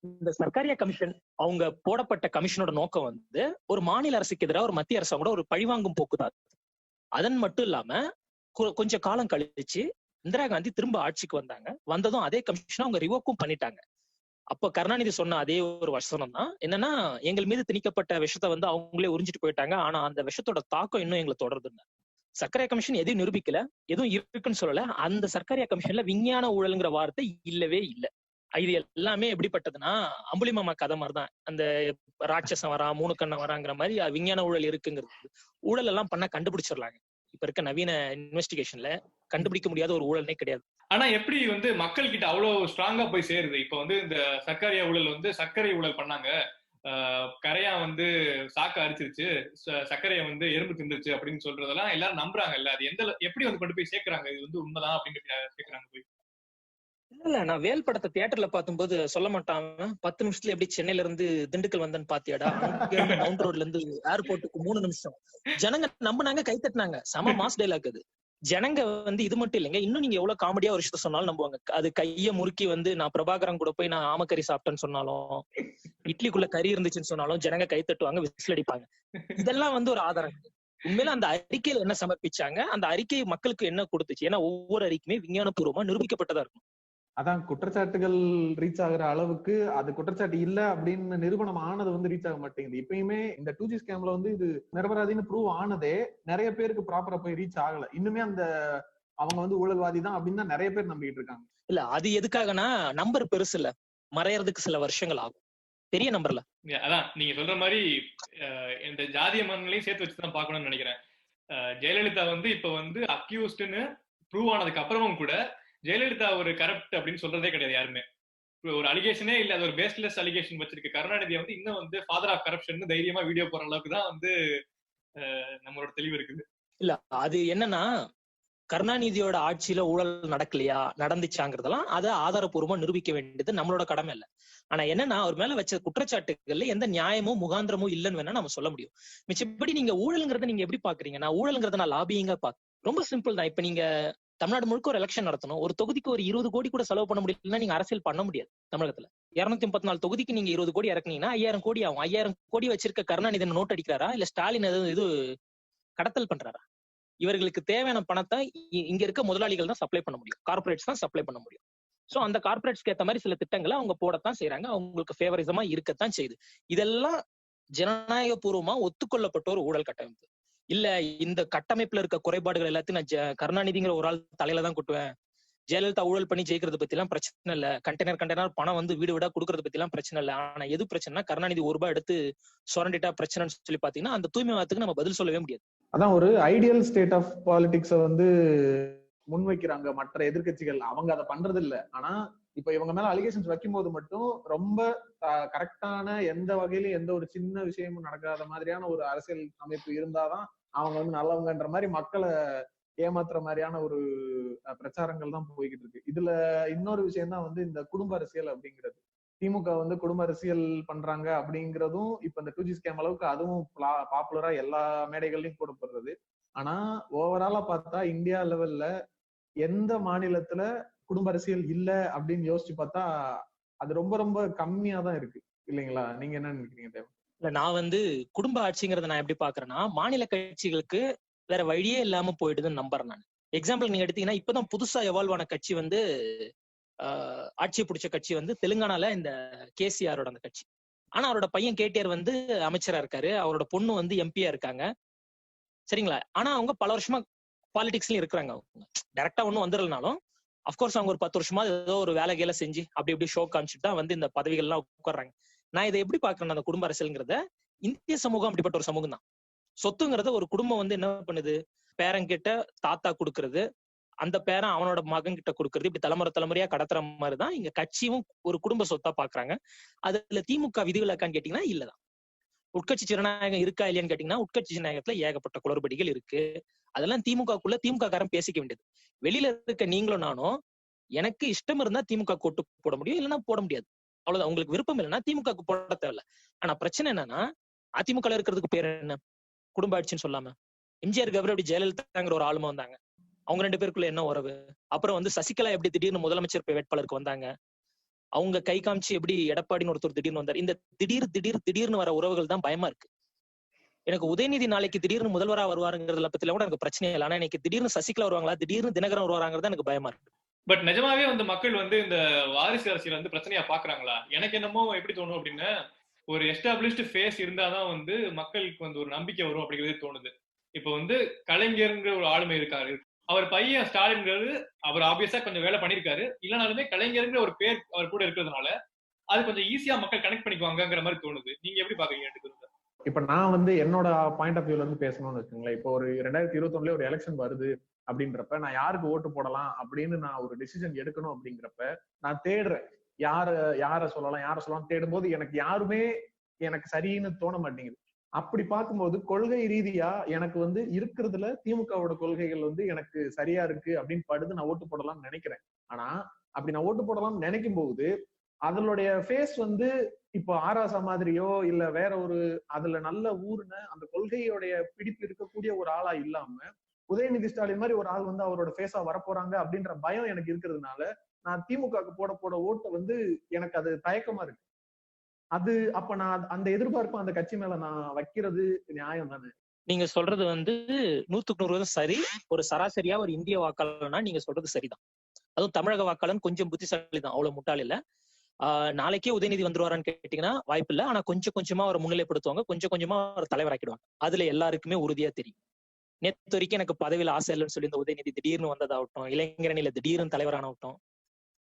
இந்த சர்க்காரியா கமிஷன் அவங்க போடப்பட்ட கமிஷனோட நோக்கம் வந்து ஒரு மாநில அரசுக்கு எதிராக ஒரு மத்திய அரசோட ஒரு பழிவாங்கும் போக்குதான். அதன் மட்டும் இல்லாம கொஞ்சம் காலம் கழிச்சு இந்திரா காந்தி திரும்ப ஆட்சிக்கு வந்தாங்க. வந்ததும் அதே கமிஷனை அவங்க ரிவோக்கும் பண்ணிட்டாங்க. அப்ப கருணாநிதி சொன்ன அதே ஒரு வசனம் தான் என்னன்னா, எங்கள் மீது திணிக்கப்பட்ட விஷத்தை வந்து அவங்களே உறிஞ்சிட்டு போயிட்டாங்க, ஆனா அந்த விஷத்தோட தாக்கம் இன்னும் எங்களை தொடருதுங்க. சர்க்காரியா கமிஷன் எதையும் நிரூபிக்கல, எதுவும் இருக்குன்னு சொல்லல. அந்த சர்க்காரியா கமிஷன்ல விஞ்ஞான ஊழல்ங்கிற வார்த்தை இல்லவே இல்லை. இது எல்லாமே எப்படிப்பட்டதுன்னா அம்புலிமாமா கதை மாதிரிதான். அந்த ராட்சசம் வரா 3 கண்ணம் வராங்கிற மாதிரி விஞ்ஞான ஊழல் இருக்குங்கிறது. ஊழல் எல்லாம் பண்ண கண்டுபிடிச்சிடலாங்க. இப்ப இருக்க நவீன இன்வெஸ்டிகேஷன்ல கண்டுபிடிக்க முடியாத ஒரு ஊழல்னே கிடையாது. ஆனா எப்படி வந்து மக்கள் கிட்ட அவ்வளவு ஸ்ட்ராங்கா போய் சேருது? இப்ப வந்து இந்த சர்க்காரியா ஊழல் வந்து சர்க்கரை ஊழல் பண்ணாங்க, கரையா வந்து சாக்க அரிச்சிருச்சு, சர்க்கரையை வந்து எறும்பு தின்றுச்சு அப்படின்னு சொல்றதெல்லாம் எல்லாரும் நம்புறாங்கல்ல. அது எப்படி வந்து கொண்டு போய் சேர்க்கிறாங்க, இது வந்து உண்மைதான் அப்படின்னு கேட்கறாங்க போய்? இல்ல, நான் வேல் படத்தை தியேட்டர்ல பார்க்கும்போது சொல்ல மாட்டாங்க, 10 நிமிஷத்துல எப்படி சென்னையில இருந்து திண்டுக்கல் வந்தேன்னு பாத்தியாடா, மவுண்ட் ரோட்ல இருந்து ஏர்போர்ட்டுக்கு 3 நிமிஷம். ஜனங்க நம்பினாங்க, கை தட்டினாங்க. செம மாஸ் டைலாக் அது. ஜனங்க வந்து இது மட்டும் இல்லைங்க, இன்னும் நீங்க எவ்வளவு காமெடியா ஒரு விஷயத்த சொன்னாலும் நம்புவாங்க. அது கைய முறுக்கி வந்து நான் பிரபாகரன் கூட போய் நான் ஆமக்கறி சாப்பிட்டேன்னு சொன்னாலும், இட்லிக்குள்ள கறி இருந்துச்சுன்னு சொன்னாலும் ஜனங்க கை தட்டுவாங்க, விசில் அடிப்பாங்க. இதெல்லாம் வந்து ஒரு ஆதாரம். உண்மையில அந்த அறிக்கையில என்ன சமர்ப்பிச்சாங்க, அந்த அறிக்கை மக்களுக்கு என்ன கொடுத்துச்சு? ஏன்னா ஒவ்வொரு அறிக்கையுமே விஞ்ஞானபூர்வமா நிரூபிக்கப்பட்டதா இருக்கும். அதான் குற்றச்சாட்டுகள் ரீச் ஆகுற அளவுக்கு அது குற்றச்சாட்டு இல்ல அப்படின்னு நிரூபணம் ஆனது வந்து ரீச் ஆக மாட்டேங்குது. இப்பயுமே இந்த 2G ஸ்கேம்ல வந்து இது நிரபராதின்னு ப்ரூவ் ஆனதே நிறைய பேருக்கு ப்ராப்பரா போய் ரீச் ஆகல. இன்னுமே அந்த அவங்க வந்து ஊழல்வாதி தான் அப்படின்னு தான் நிறைய பேர் நம்பிட்டு இருக்காங்க. இல்ல அது எதுக்காகனா, நம்பர் பெருசு இல்ல, மறையறதுக்கு சில வருஷங்கள் ஆகும். பெரிய நம்பர்ல. அதான் நீங்க சொல்ற மாதிரி இந்த ஜாதிய மன்னங்களையும் சேர்த்து வச்சுதான் பார்க்கணும்னு நினைக்கிறேன். ஜெயலலிதா வந்து இப்ப வந்து அக்யூஸ்ட்னு ப்ரூவ் ஆனதுக்கு அப்புறமும் கூட ஜெயலலிதா ஒரு கரப்ட் அப்படின்னு சொல்றதே கிடையாது யாருமே. ஒரு அலிகேஷனே இல்ல, அது ஒரு பேஸ்லெஸ் அலிகேஷன் வச்சிருக்க கருணாநிதி வந்து இன்னும் வந்து ஃபாதர் ஆஃப் கரப்ஷன் தைரியமா வீடியோ போற அளவுக்கு தான் வந்து நம்மளோட தெளிவு இருக்குது. இல்ல அது என்னன்னா, கருணாநிதியோட ஆட்சியில ஊழல் நடக்கலையா நடந்துச்சாங்கிறதெல்லாம் அதை ஆதாரப்பூர்வமா நிரூபிக்க வேண்டியது நம்மளோட கடமை இல்ல. ஆனா என்னன்னா, அவர் மேல வச்ச குற்றச்சாட்டுகள்ல எந்த நியாயமும் முகாந்திரமும் இல்லைன்னு வேணா நம்ம சொல்ல முடியும். மிச்சப்படி நீங்க ஊழல்ங்கிறத நீங்க எப்படி பாக்குறீங்க? நான் ஊழல்ங்கிறத நான் லாபியிங்கா பாக்குறேன். ரொம்ப சிம்பிள் தான். இப்ப நீங்க தமிழ்நாடு முழுக்க ஒரு எலெக்ஷன் நடத்தணும், ஒரு தொகுதிக்கு ஒரு 20 கோடி கூட செலவு பண்ண முடியலன்னா நீங்க அரசியல் பண்ண முடியாது. தமிழகத்துல 234 தொகுதிக்கு நீங்க 20 கோடி இறக்குனீங்கன்னா 5000 கோடி ஆகும். 5000 கோடி வச்சிருக்க கருணாநிதி நோட் அடிக்கிறாரா இல்ல ஸ்டாலின் இது கடத்தல் பண்றாரா? இவர்களுக்கு தேவையான பணத்தை இங்க இருக்க முதலாளிகள் தான் சப்ளை பண்ண முடியும், கார்பரேட்ஸ் தான் சப்ளை பண்ண முடியும். சோ அந்த கார்பரேட்ஸ்க்கு ஏத்த மாதிரி சில திட்டங்களை அவங்க போடத்தான் செய்யறாங்க, அவங்களுக்கு ஃபேவரிசமா இருக்கத்தான் செய்யுது. இதெல்லாம் ஜனநாயக பூர்வமா ஒத்துக்கொள்ளப்பட்ட ஒரு ஊழல் கட்டமைப்பு இல்ல. இந்த கட்டமைப்புல இருக்க குறைபாடுகள் எல்லாத்தையும் நான் கருணாநிதிங்கிற ஒரு ஆள் தலையில தான் கொட்டுவேன். ஜெயலலிதா ஊழல் பண்ணி ஜெயிக்கிறது பத்தி எல்லாம் பிரச்சனை இல்ல, கண்டெய்னர் பணம் வந்து வீடு வீடா கொடுக்கறது பத்தி எல்லாம் பிரச்சனை இல்ல. ஆனா எது பிரச்சனைனா, கருணாநிதி ₹1 எடுத்து சுரண்டிட்டா பிரச்சனைன்னு சொல்லி பாத்தீங்கன்னா அந்த தூய்மைவாதத்துக்கு நம்ம பதில் சொல்லவே முடியாது. அதான் ஒரு ஐடியல் ஸ்டேட் ஆஃப் பாலிடிக்ஸ வந்து முன்வைக்கிறாங்க மற்ற எதிர்கட்சிகள். அவங்க அதை பண்றது இல்ல. ஆனா இப்ப இவங்க மேல அலிகேஷன்ஸ் வைக்கும் போது மட்டும் ரொம்ப கரெக்டான, எந்த வகையிலும் எந்த ஒரு சின்ன விஷயமும் நடக்காத மாதிரியான ஒரு அரசியல் அமைப்பு இருந்தாதான் அவங்க வந்து நல்லவங்கன்ற மாதிரி மக்களை ஏமாத்துற மாதிரியான ஒரு பிரச்சாரங்கள் தான் போய்கிட்டு இருக்கு. இதுல இன்னொரு விஷயம் தான் வந்து இந்த குடும்ப அரசியல் அப்படிங்கிறது. திமுக வந்து குடும்ப அரசியல் பண்றாங்க அப்படிங்கிறதும் இப்ப இந்த 2G ஸ்கேம் அளவுக்கு அதுவும் பாப்புலரா எல்லா மேடைகள்லயும் போடப்படுறது. ஆனா ஓவராலா பார்த்தா இந்தியா லெவல்ல எந்த மாநிலத்துல குடும்ப அரசியல் இல்ல அப்படின்னு யோசிச்சு பார்த்தா அது ரொம்ப ரொம்ப கம்மியா தான் இருக்கு இல்லைங்களா? நீங்க என்ன நினைக்கிறீங்க தேவ்? இல்ல, நான் வந்து குடும்ப ஆட்சிங்கிறத நான் எப்படி பாக்குறேன்னா, மாநில கட்சிகளுக்கு வேற வழியே இல்லாம போயிடுதுன்னு நம்புறேன் நான். எக்ஸாம்பிள் நீங்க எடுத்தீங்கன்னா, இப்பதான் புதுசா எவால்வ் ஆன கட்சி வந்து ஆட்சியை பிடிச்ச கட்சி வந்து தெலுங்கானால இந்த கேசிஆரோட அந்த கட்சி. ஆனா அவரோட பையன் கேடிஆர் வந்து அமைச்சரா இருக்காரு, அவரோட பொண்ணு வந்து எம்பியா இருக்காங்க, சரிங்களா? ஆனா அவங்க பல வருஷமா பாலிடிக்ஸ்லயும் இருக்கிறாங்க. அவங்க டைரக்டா ஒன்னும் வந்துடலனாலும் அப்கோர்ஸ் அவங்க ஒரு 10 வருஷமா ஏதோ ஒரு வேலைகளை செஞ்சு அப்படி இப்படி ஷோ காமிச்சுட்டு தான் வந்து இந்த பதவிகள் எல்லாம் உட்கார்றாங்க. நான் இதை எப்படி பாக்குறேன், அந்த குடும்ப அரசியல்ங்கிறத, இந்திய சமூகம் அப்படிப்பட்ட ஒரு சமூகம் தான். சொத்துங்கிறத ஒரு குடும்பம் வந்து என்ன பண்ணுது, பேரங்கிட்ட தாத்தா கொடுக்கறது, அந்த பேரன் அவனோட மகன் கிட்ட கொடுக்கறது, இப்படி தலைமுறையா கடத்துற மாதிரிதான் இங்க கட்சியும் ஒரு குடும்ப சொத்தா பாக்குறாங்க. அதுல திமுக விதிவிலக்கான்னு கேட்டீங்கன்னா இல்லதான். உட்கட்சி ஜனநாயகம் இருக்கா இல்லையான்னு கேட்டீங்கன்னா உட்கட்சி ஜனநாயகத்துல ஏகப்பட்ட குளறுபடிகள் இருக்கு. அதெல்லாம் திமுகக்குள்ள திமுக காரன் பேசிக்க வேண்டியது. வெளியில இருக்க நீங்களும் நானும் எனக்கு இஷ்டம் இருந்தா திமுக ஓட்டு போட முடியும், இல்லைன்னா போட முடியாது. அவ்வளவுதான். உங்களுக்கு விருப்பம் இல்லைன்னா திமுக போட தேவையில்ல. ஆனா பிரச்சனை என்னன்னா, அதிமுக இருக்கிறதுக்கு பேர் என்ன, குடும்ப ஆட்சின்னு சொல்லாம எம்ஜிஆர் கவர் அப்படி ஜெயலலிதாங்கிற ஒரு ஆளுமா வந்தாங்க, அவங்க 2 பேருக்குள்ள என்ன உறவு? அப்புறம் வந்து சசிகலா எப்படி திடீர்னு முதலமைச்சர் வேட்பாளருக்கு வந்தாங்க, அவங்க கை காமிச்சு எப்படி எடப்பாடின்னு ஒருத்தர் திடீர்னு வந்தார். இந்த திடீர்னு வர உறவுகள் தான் பயமா இருக்கு. எனக்கு உதயநிதி நாளைக்கு திடீர்னு முதல்வரா வருவாருங்கிறதுல பத்தில கூட எனக்கு பிரச்சனை இல்லை. ஆனா எனக்கு திடீர்னு சசிகலா வருவாங்களா, திடீர்னு தினகரன் வருவாங்கிறது எனக்கு பயமா இருக்கு. பட் நிஜமாவே வந்து மக்கள் வந்து இந்த வாரிசு அரசியல் வந்து பிரச்சனையா பாக்குறாங்களா? எனக்கு என்னமோ எப்படி தோணும் அப்படின்னா, ஒரு எஸ்டாப்ளிஷ்டு ஃபேஸ் இருந்தாதான் வந்து மக்களுக்கு வந்து ஒரு நம்பிக்கை வரும் அப்படிங்கிறதே தோணுது. இப்ப வந்து கலைஞர்ங்கிற ஒரு ஆளுமை இருக்காரு, அவர் பையன் ஸ்டாலின்ங்கிறது அவர் ஆப்வியஸா கொஞ்சம் வேலை பண்ணிருக்காரு, இல்லைனாலுமே கலைஞர்ங்கிற ஒரு பேர் அவர் கூட இருக்கிறதுனால அது கொஞ்சம் ஈஸியா மக்கள் கனெக்ட் பண்ணிக்குவாங்கிற மாதிரி தோணுது. நீங்க எப்படி பாக்குறீங்க? இப்ப நான் வந்து என்னோட பாயிண்ட் ஆஃப் வியூல இருந்து பேசணும்னு வச்சுங்களேன். இப்போ ஒரு 2021 ஒரு எலெக்ஷன் வருது அப்படின்றப்ப நான் யாருக்கு ஓட்டு போடலாம் அப்படின்னு நான் ஒரு டிசிஷன் எடுக்கணும் அப்படிங்கிறப்ப நான் தேடுறேன், யார சொல்லலாம் தேடும் போது எனக்கு யாருமே எனக்கு சரின்னு தோண மாட்டேங்குது. அப்படி பார்க்கும்போது கொள்கை ரீதியா எனக்கு வந்து இருக்கிறதுல திமுகவோட கொள்கைகள் வந்து எனக்கு சரியா இருக்கு அப்படின்னு படுது நான் ஓட்டு போடலாம்னு நினைக்கிறேன். ஆனா அப்படி நான் ஓட்டு போடலாம்னு நினைக்கும் போது அதனுடைய ஃபேஸ் வந்து இப்போ ஆராசா மாதிரியோ இல்ல வேற ஒரு அதுல நல்ல ஊர்ன அந்த கொள்கையோடைய பிடிப்பு இருக்கக்கூடிய ஒரு ஆளா இல்லாம உதயநிதி ஸ்டாலின் மாதிரி ஒரு ஆள் வந்து அவரோட ஃபேஸா வரப்போறாங்க அப்படின்ற பயம் எனக்கு இருக்கிறதுனால நான் திமுகவுக்கு போட ஓட்ட வந்து எனக்கு அது தயக்கமா இருக்கு. அது அப்ப நான் அந்த எதிர்பார்ப்பு அந்த கட்சி மேல நான் வைக்கிறது நியாயம் தானே? நீங்க சொல்றது வந்து 100க்கு 100 சரி. ஒரு சராசரியா ஒரு இந்திய வாக்காளர்னா நீங்க சொல்றது சரிதான். அதுவும் தமிழக வாக்காளன் கொஞ்சம் புத்திசாலி தான், அவ்வளவு முட்டாள் இல்ல. நாளைக்கே உதயநிதி வந்துருவாரான்னு கேட்டீங்கன்னா வாய்ப்பு இல்லை. ஆனா கொஞ்சம் கொஞ்சமா அவரை முன்னிலைப்படுத்துவாங்க, கொஞ்சம் கொஞ்சமா அவர் தலைவராக்கிடுவாங்க. அதுல எல்லாருக்குமே உறுதியா தெரியும். நேற்று வரைக்கும் எனக்கு பதவியில ஆசை இல்லைன்னு சொல்லி இந்த உதயநிதி திடீர்னு வந்ததாகட்டும், இளைஞரணியில திடீர்னு தலைவரானாகட்டும்,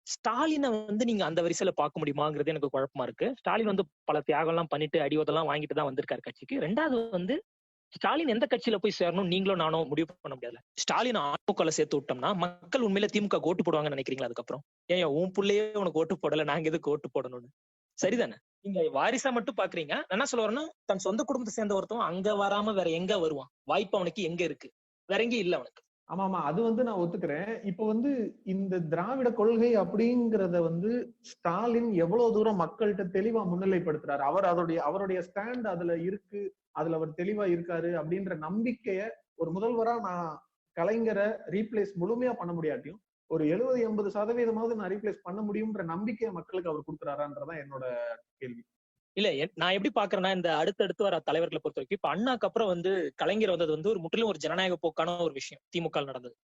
ஸ்டாலினை வந்து நீங்க அந்த வரிசையில பார்க்க முடியுமாங்கிறது எனக்கு குழப்பமா இருக்கு. ஸ்டாலின் வந்து பல தியாகம் எல்லாம் பண்ணிட்டு அடிவதெல்லாம் வாங்கிட்டு தான் வந்திருக்காரு கட்சிக்கு. ரெண்டாவது வந்து ஸ்டாலின் எந்த கட்சியில போய் சேரணும் நீங்களும் நானும் முடிவு பண்ண முடியாது. ஸ்டாலின் அதிமுக சேர்த்து விட்டோம்னா மக்கள் உண்மையில திமுக ஓட்டு போடுவாங்கன்னு நினைக்கிறீங்களா? அதுக்கப்புறம் ஏன் உன் புள்ளையே உனக்கு ஓட்டு போடல, நாங்க எதுக்கு ஓட்டு போடணும்னு? சரிதானே? நீங்க வாரிசா மட்டும் பாக்குறீங்க. என்ன சொல்ல வரேன்னா, தன் சொந்த குடும்பத்தை சேர்ந்த ஒருத்தவன் அங்க வராம வேற எங்க வருவான்? வாய்ப்பு அவனுக்கு எங்க இருக்கு? வேற எங்கேயும் இல்ல அவனுக்கு. ஆமா அது வந்து நான் ஒத்துக்கிறேன். இப்ப வந்து இந்த திராவிட கொள்கை அப்படிங்கறத வந்து ஸ்டாலின் எவ்வளவு தூரம் மக்கள்கிட்ட தெளிவா முன்னிலைப்படுத்துறாரு, அவருடைய ஸ்டாண்ட் அதுல இருக்கு, அதுல அவர் தெளிவா இருக்காரு அப்படின்ற நம்பிக்கைய ஒரு முதல்வரா நான் கலைஞரை ரீப்ளேஸ் முழுமையா பண்ண முடியாட்டியும் ஒரு 70-80% நான் ரீப்ளேஸ் பண்ண முடியும்ன்ற நம்பிக்கையை மக்களுக்கு அவர் கொடுக்குறாரான்றதான் என்னோட கேள்வி. இல்ல நான் எப்படி பாக்குறேன்னா, இந்த அடுத்தடுத்து வர தலைவர்களை பொறுத்த வரைக்கும் இப்ப அண்ணாக்கு அப்புறம் வந்து கலைஞர் வந்தது வந்து ஒரு முற்றிலும் ஒரு ஜனநாயக போக்கான ஒரு விஷயம் திமுக நடந்தது.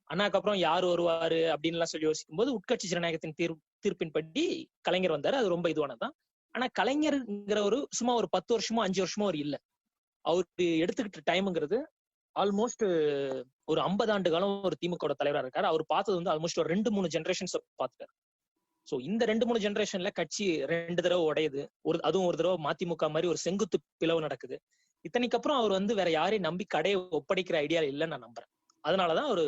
அண்ணாக்கு அப்புறம் யார் வருவாரு அப்படின்னு எல்லாம் சொல்லி யோசிக்கும் போது உட்கட்சி ஜனநாயகத்தின் தீர்ப்பின்படி கலைஞர் வந்தாரு. அது ரொம்ப இதுவானதான். ஆனா கலைஞர்ங்கிற ஒரு சும்மா ஒரு 10 வருஷமோ 5 வருஷமோ அவர் இல்ல. அவருக்கு எடுத்துக்கிட்ட டைம்ங்கிறது ஆல்மோஸ்ட் ஒரு 50 ஆண்டு காலம் ஒரு திமுக தலைவரா இருக்காரு. அவர் பார்த்தது வந்து ஆல்மோஸ்ட் ஒரு 2-3 ஜெனரேஷன்ஸ் பார்த்துட்டாரு. சோ இந்த 2-3 ஜெனரேஷன்ல கட்சி 2 தடவை உடையுது. அதுவும் ஒரு தடவை மதிமுக மாதிரி ஒரு செங்குத்து பிளவு நடக்குது. இத்தனைக்கு அப்புறம் அவர் வந்து வேற யாரையும் நம்பி கடையை ஒப்படைக்கிற ஐடியா இல்லைன்னு நான் நம்புறேன். அதனாலதான் ஒரு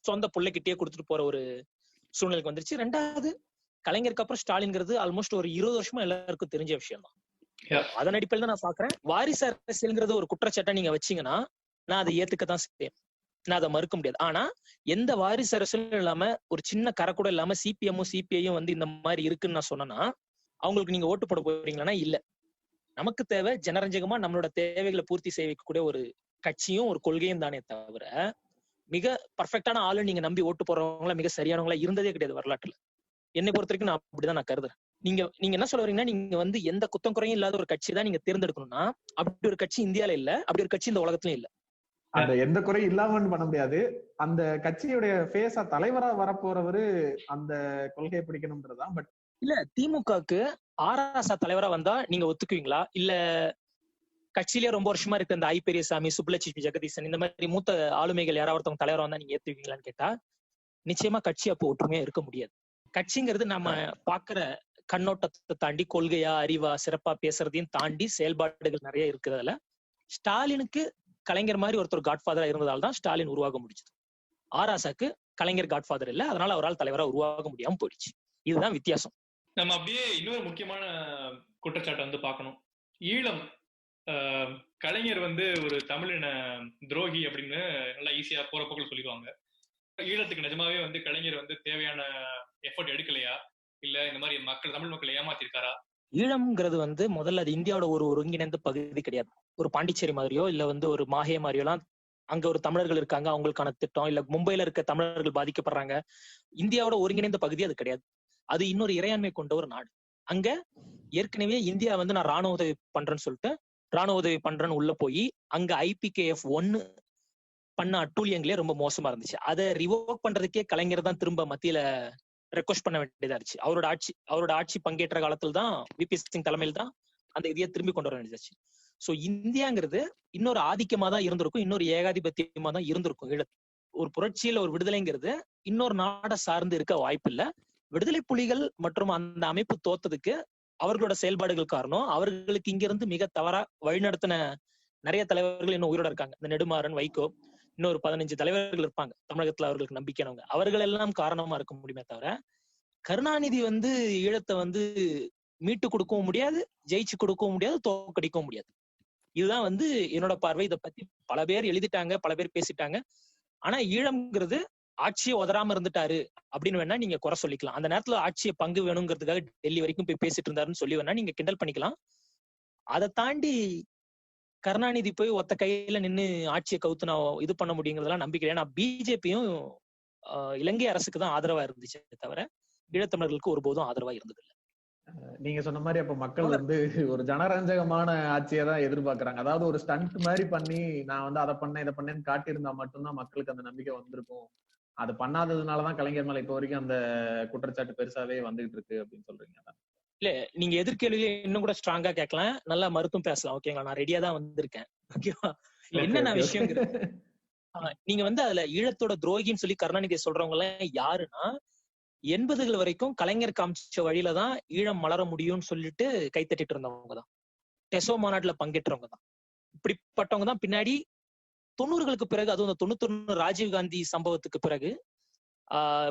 சொந்த பிள்ளைகிட்டே கொடுத்துட்டு போற ஒரு சூழ்நிலைக்கு வந்துருச்சு. ரெண்டாவது, கலைஞருக்கு அப்புறம் ஸ்டாலின்ங்கிறது ஆல்மோஸ்ட் ஒரு 20 வருஷமா எல்லாருக்கும் தெரிஞ்ச விஷயம் தான். அதன் அடிப்படையில் தான் நான் பாக்குறேன். வாரிசு அரசியல்ங்கிறது ஒரு குற்றச்சாட்டை நீங்க வச்சீங்கன்னா நான் அதை ஏத்துக்கத்தான் செய்வேன். நான் அதை மறுக்க முடியாது. ஆனா எந்த வாரிசு அரசியலும் இல்லாம ஒரு சின்ன கரை கூட இல்லாம சிபிஎம்மும் சிபிஐயும் வந்து இந்த மாதிரி இருக்குன்னு நான் சொன்னேன்னா அவங்களுக்கு நீங்க ஓட்டு போட போறீங்களா? இல்ல. நமக்கு தேவை ஜனரஞ்சகமா நம்மளோட தேவைகளை பூர்த்தி செய்யக்கூடிய ஒரு கட்சியும் ஒரு கொள்கையும் தானே தவிர மிக பர்ஃபெக்டான ஆளு நீங்க நம்பி ஓட்டு போறவங்களா மிக சரியானவங்களா இருந்ததே கிடையாது வரலாற்றுல. என்னை பொறுத்த வரைக்கும் நான் அப்படிதான் நான் கருதுறேன். நீங்க என்ன சொல்ல வரீங்கன்னா, நீங்க வந்து எந்த குத்தம் குறையும் இல்லாத ஒரு கட்சி தான் நீங்க தேர்ந்தெடுக்கணும்னா அப்படி ஒரு கட்சி இந்தியால இல்ல, அப்படி ஒரு கட்சி இந்த உலகத்திலயும் இல்ல. அந்த எந்த குறையும் இல்லாமன்னு பண்ண முடியாது. அந்த கட்சியுடைய ஃபேஸா தலைவரா வரப்போறவரு அந்த கொள்கையை பிடிக்கணும்ன்றதுதான். பட் இல்ல, திமுகவுக்கு ஆராசா தலைவரா வந்தா நீங்க ஒத்துக்குவீங்களா? இல்ல கட்சியிலேயே ரொம்ப வருஷமா இருக்க இந்த ஐ பெரியசாமி, சுப்புலட்சுமி ஜெகதீசன் இந்த மாதிரி மூத்த ஆளுமைகள் யாராவது ஒருத்தவங்க தலைவரா வந்தா நீங்க ஏத்துவீங்களான்னு கேட்டா நிச்சயமா கட்சி அப்போ ஒற்றுமையா இருக்க முடியாது. கட்சிங்கிறது நம்ம பாக்குற கண்ணோட்டத்தை தாண்டி கொள்கையா அறிவா சிறப்பா பேசுறதையும் தாண்டி செயல்பாடுகள் நிறைய இருக்கிறதுல ஸ்டாலினுக்கு கலைஞர் மாதிரி ஒருத்தர் காட்ஃபாதரா இருந்ததால் தான் ஸ்டாலின் உருவாக முடிச்சது. ஆராசாக்கு கலைஞர் காட்ஃபாதர் இல்ல, அதனால அவரால் தலைவரா உருவாக முடியாம போயிடுச்சு. இதுதான் வித்தியாசம். நம்ம அப்படியே இன்னொரு முக்கியமான குற்றச்சாட்டை வந்து பார்க்கணும். ஈழம் கலைஞர் வந்து ஒரு தமிழின துரோகி அப்படின்னு நல்லா ஈஸியா போற போக்கில் சொல்லிடுவாங்க. ஈழத்துக்கு நிஜமாவே வந்து கலைஞர் வந்து தேவையான எஃபர்ட் எடுக்கலையா, இல்ல இந்த மாதிரி தமிழ் மக்களை ஏமாத்திருக்காரா? ஈழம்ங்கிறது வந்து முதல்ல அது இந்தியாவோட ஒரு ஒருங்கிணைந்த பகுதி கிடையாது. ஒரு பாண்டிச்சேரி மாதிரியோ இல்ல வந்து ஒரு மாஹே மாதிரியோ எல்லாம் அங்க ஒரு தமிழர்கள் இருக்காங்க அவங்களுக்கான திட்டம், இல்ல மும்பைல இருக்க தமிழர்கள் பாதிக்கப்படுறாங்க, இந்தியாவோட ஒருங்கிணைந்த பகுதி அது கிடையாது. அது இன்னொரு இறையாண்மை கொண்ட ஒரு நாடு. அங்க ஏற்கனவே இந்தியா வந்து நான் ராணுவ உதவி பண்றேன்னு சொல்லிட்டு ராணுவ உதவி பண்றேன்னு உள்ள போய் அங்க IPKF 1 பண்ண அட்டூழியங்களே ரொம்ப மோசமா இருந்துச்சு. அதை ரிவோக் பண்றதுக்கே கலைஞர் தான் திரும்ப மத்தியில ரெக்வஸ்ட் பண்ண வேண்டியதா இருந்துச்சு. அவரோட ஆட்சி பங்கேற்ற காலத்துல தான் VP சிங் தலைமையில் தான் அந்த இதையை திரும்பி கொண்டு வர வேண்டியதாச்சு. சோ இந்தியாங்கிறது இன்னொரு ஆதிக்கமா தான் இருந்திருக்கும், இன்னொரு ஏகாதிபத்தியமா தான் இருந்திருக்கும். ஒரு புரட்சியில ஒரு விடுதலைங்கிறது இன்னொரு நாடை சார்ந்து இருக்க வாய்ப்பு இல்ல. விடுதலை புலிகள் மற்றும் அந்த அமைப்பு தோத்ததுக்கு அவர்களோட செயல்பாடுகள் காரணம். அவர்களுக்கு இங்கிருந்து மிக தவறா வழிநடத்தின நிறைய தலைவர்கள் இன்னும் உயிரோட இருக்காங்க. இந்த நெடுமாறன், வைகோ, இன்னொரு 15 தலைவர்கள் இருப்பாங்க தமிழகத்துல அவர்களுக்கு நம்பிக்கையானவங்க. அவர்கள் எல்லாம் காரணமா இருக்க முடியுமே தவிர கருணாநிதி வந்து ஈழத்தை வந்து மீட்டு கொடுக்கவும் முடியாது, ஜெயிச்சு கொடுக்கவும் முடியாது, தோக்கடிக்கவும் முடியாது. இதுதான் வந்து என்னோட பார்வை. இதை பத்தி பல பேர் எழுதிட்டாங்க, பல பேர் பேசிட்டாங்க. ஆனா ஈழம்ங்கிறது ஆட்சியை உதறாம இருந்துட்டாரு அப்படின்னு வேணா நீங்க குறை சொல்லிக்கலாம். அந்த நேரத்துல ஆட்சியை பங்கு வேணுங்கிறதுக்காக டெல்லி வரைக்கும் போய் பேசிட்டு இருந்தாருன்னு சொல்லி வேணா நீங்க கிண்டல் பண்ணிக்கலாம். அதை தாண்டி கருணாநிதி போய் ஒத்த கையில நின்று ஆட்சியை கவுத்து நான் இது பண்ண முடியுங்கிறதெல்லாம் நம்பிக்கை. ஏன்னா பிஜேபியும் இலங்கை அரசுக்கு தான் ஆதரவா இருந்துச்சு தவிர ஈழத்தமிழர்களுக்கு ஒருபோதும் ஆதரவா இருந்தது இல்லை. நீங்க சொன்ன மாதிரி அப்ப மக்கள் வந்து ஒரு ஜனரஞ்சகமான ஆட்சியை தான் எதிர்பார்க்கறாங்க. அதாவது ஒரு ஸ்டண்ட் மாதிரி பண்ணி நான் வந்து அதை பண்ணேன் இதை பண்ணேன்னு காட்டியிருந்தா மட்டும்தான் மக்களுக்கு அந்த நம்பிக்கை வந்திருக்கும். அது பண்ணாததுனாலதான் கலைஞர் மேல இப்ப வரைக்கும் அந்த குற்றச்சாட்டு பெருசாவே வந்துகிட்டு இருக்கு அப்படின்னு சொல்றீங்க. இல்ல, நீங்க எதிர்கேள்வியை இன்னும் கூட ஸ்ட்ராங்கா கேட்கலாம், நல்லா மருத்துவம் பேசலாம். ஓகேங்களா? நான் ரெடியா தான் வந்திருக்கேன். ஓகேவா? என்னென்ன விஷயம் நீங்க வந்து அதுல ஈழத்தோட துரோகின்னு சொல்லி கருணாநிதியை சொல்றவங்க எல்லாம் யாருன்னா 80கள் வரைக்கும் கலைஞர் காமிச்ச வழியில தான் ஈழம் மலர முடியும்னு சொல்லிட்டு கைத்தட்டிட்டு இருந்தவங்க தான், டெசோ மாநாட்டுல பங்கேற்றவங்க தான். இப்படிப்பட்டவங்க தான் பின்னாடி 90களுக்கு பிறகு, அதுவும் இந்த 91 ராஜீவ்காந்தி சம்பவத்துக்கு பிறகு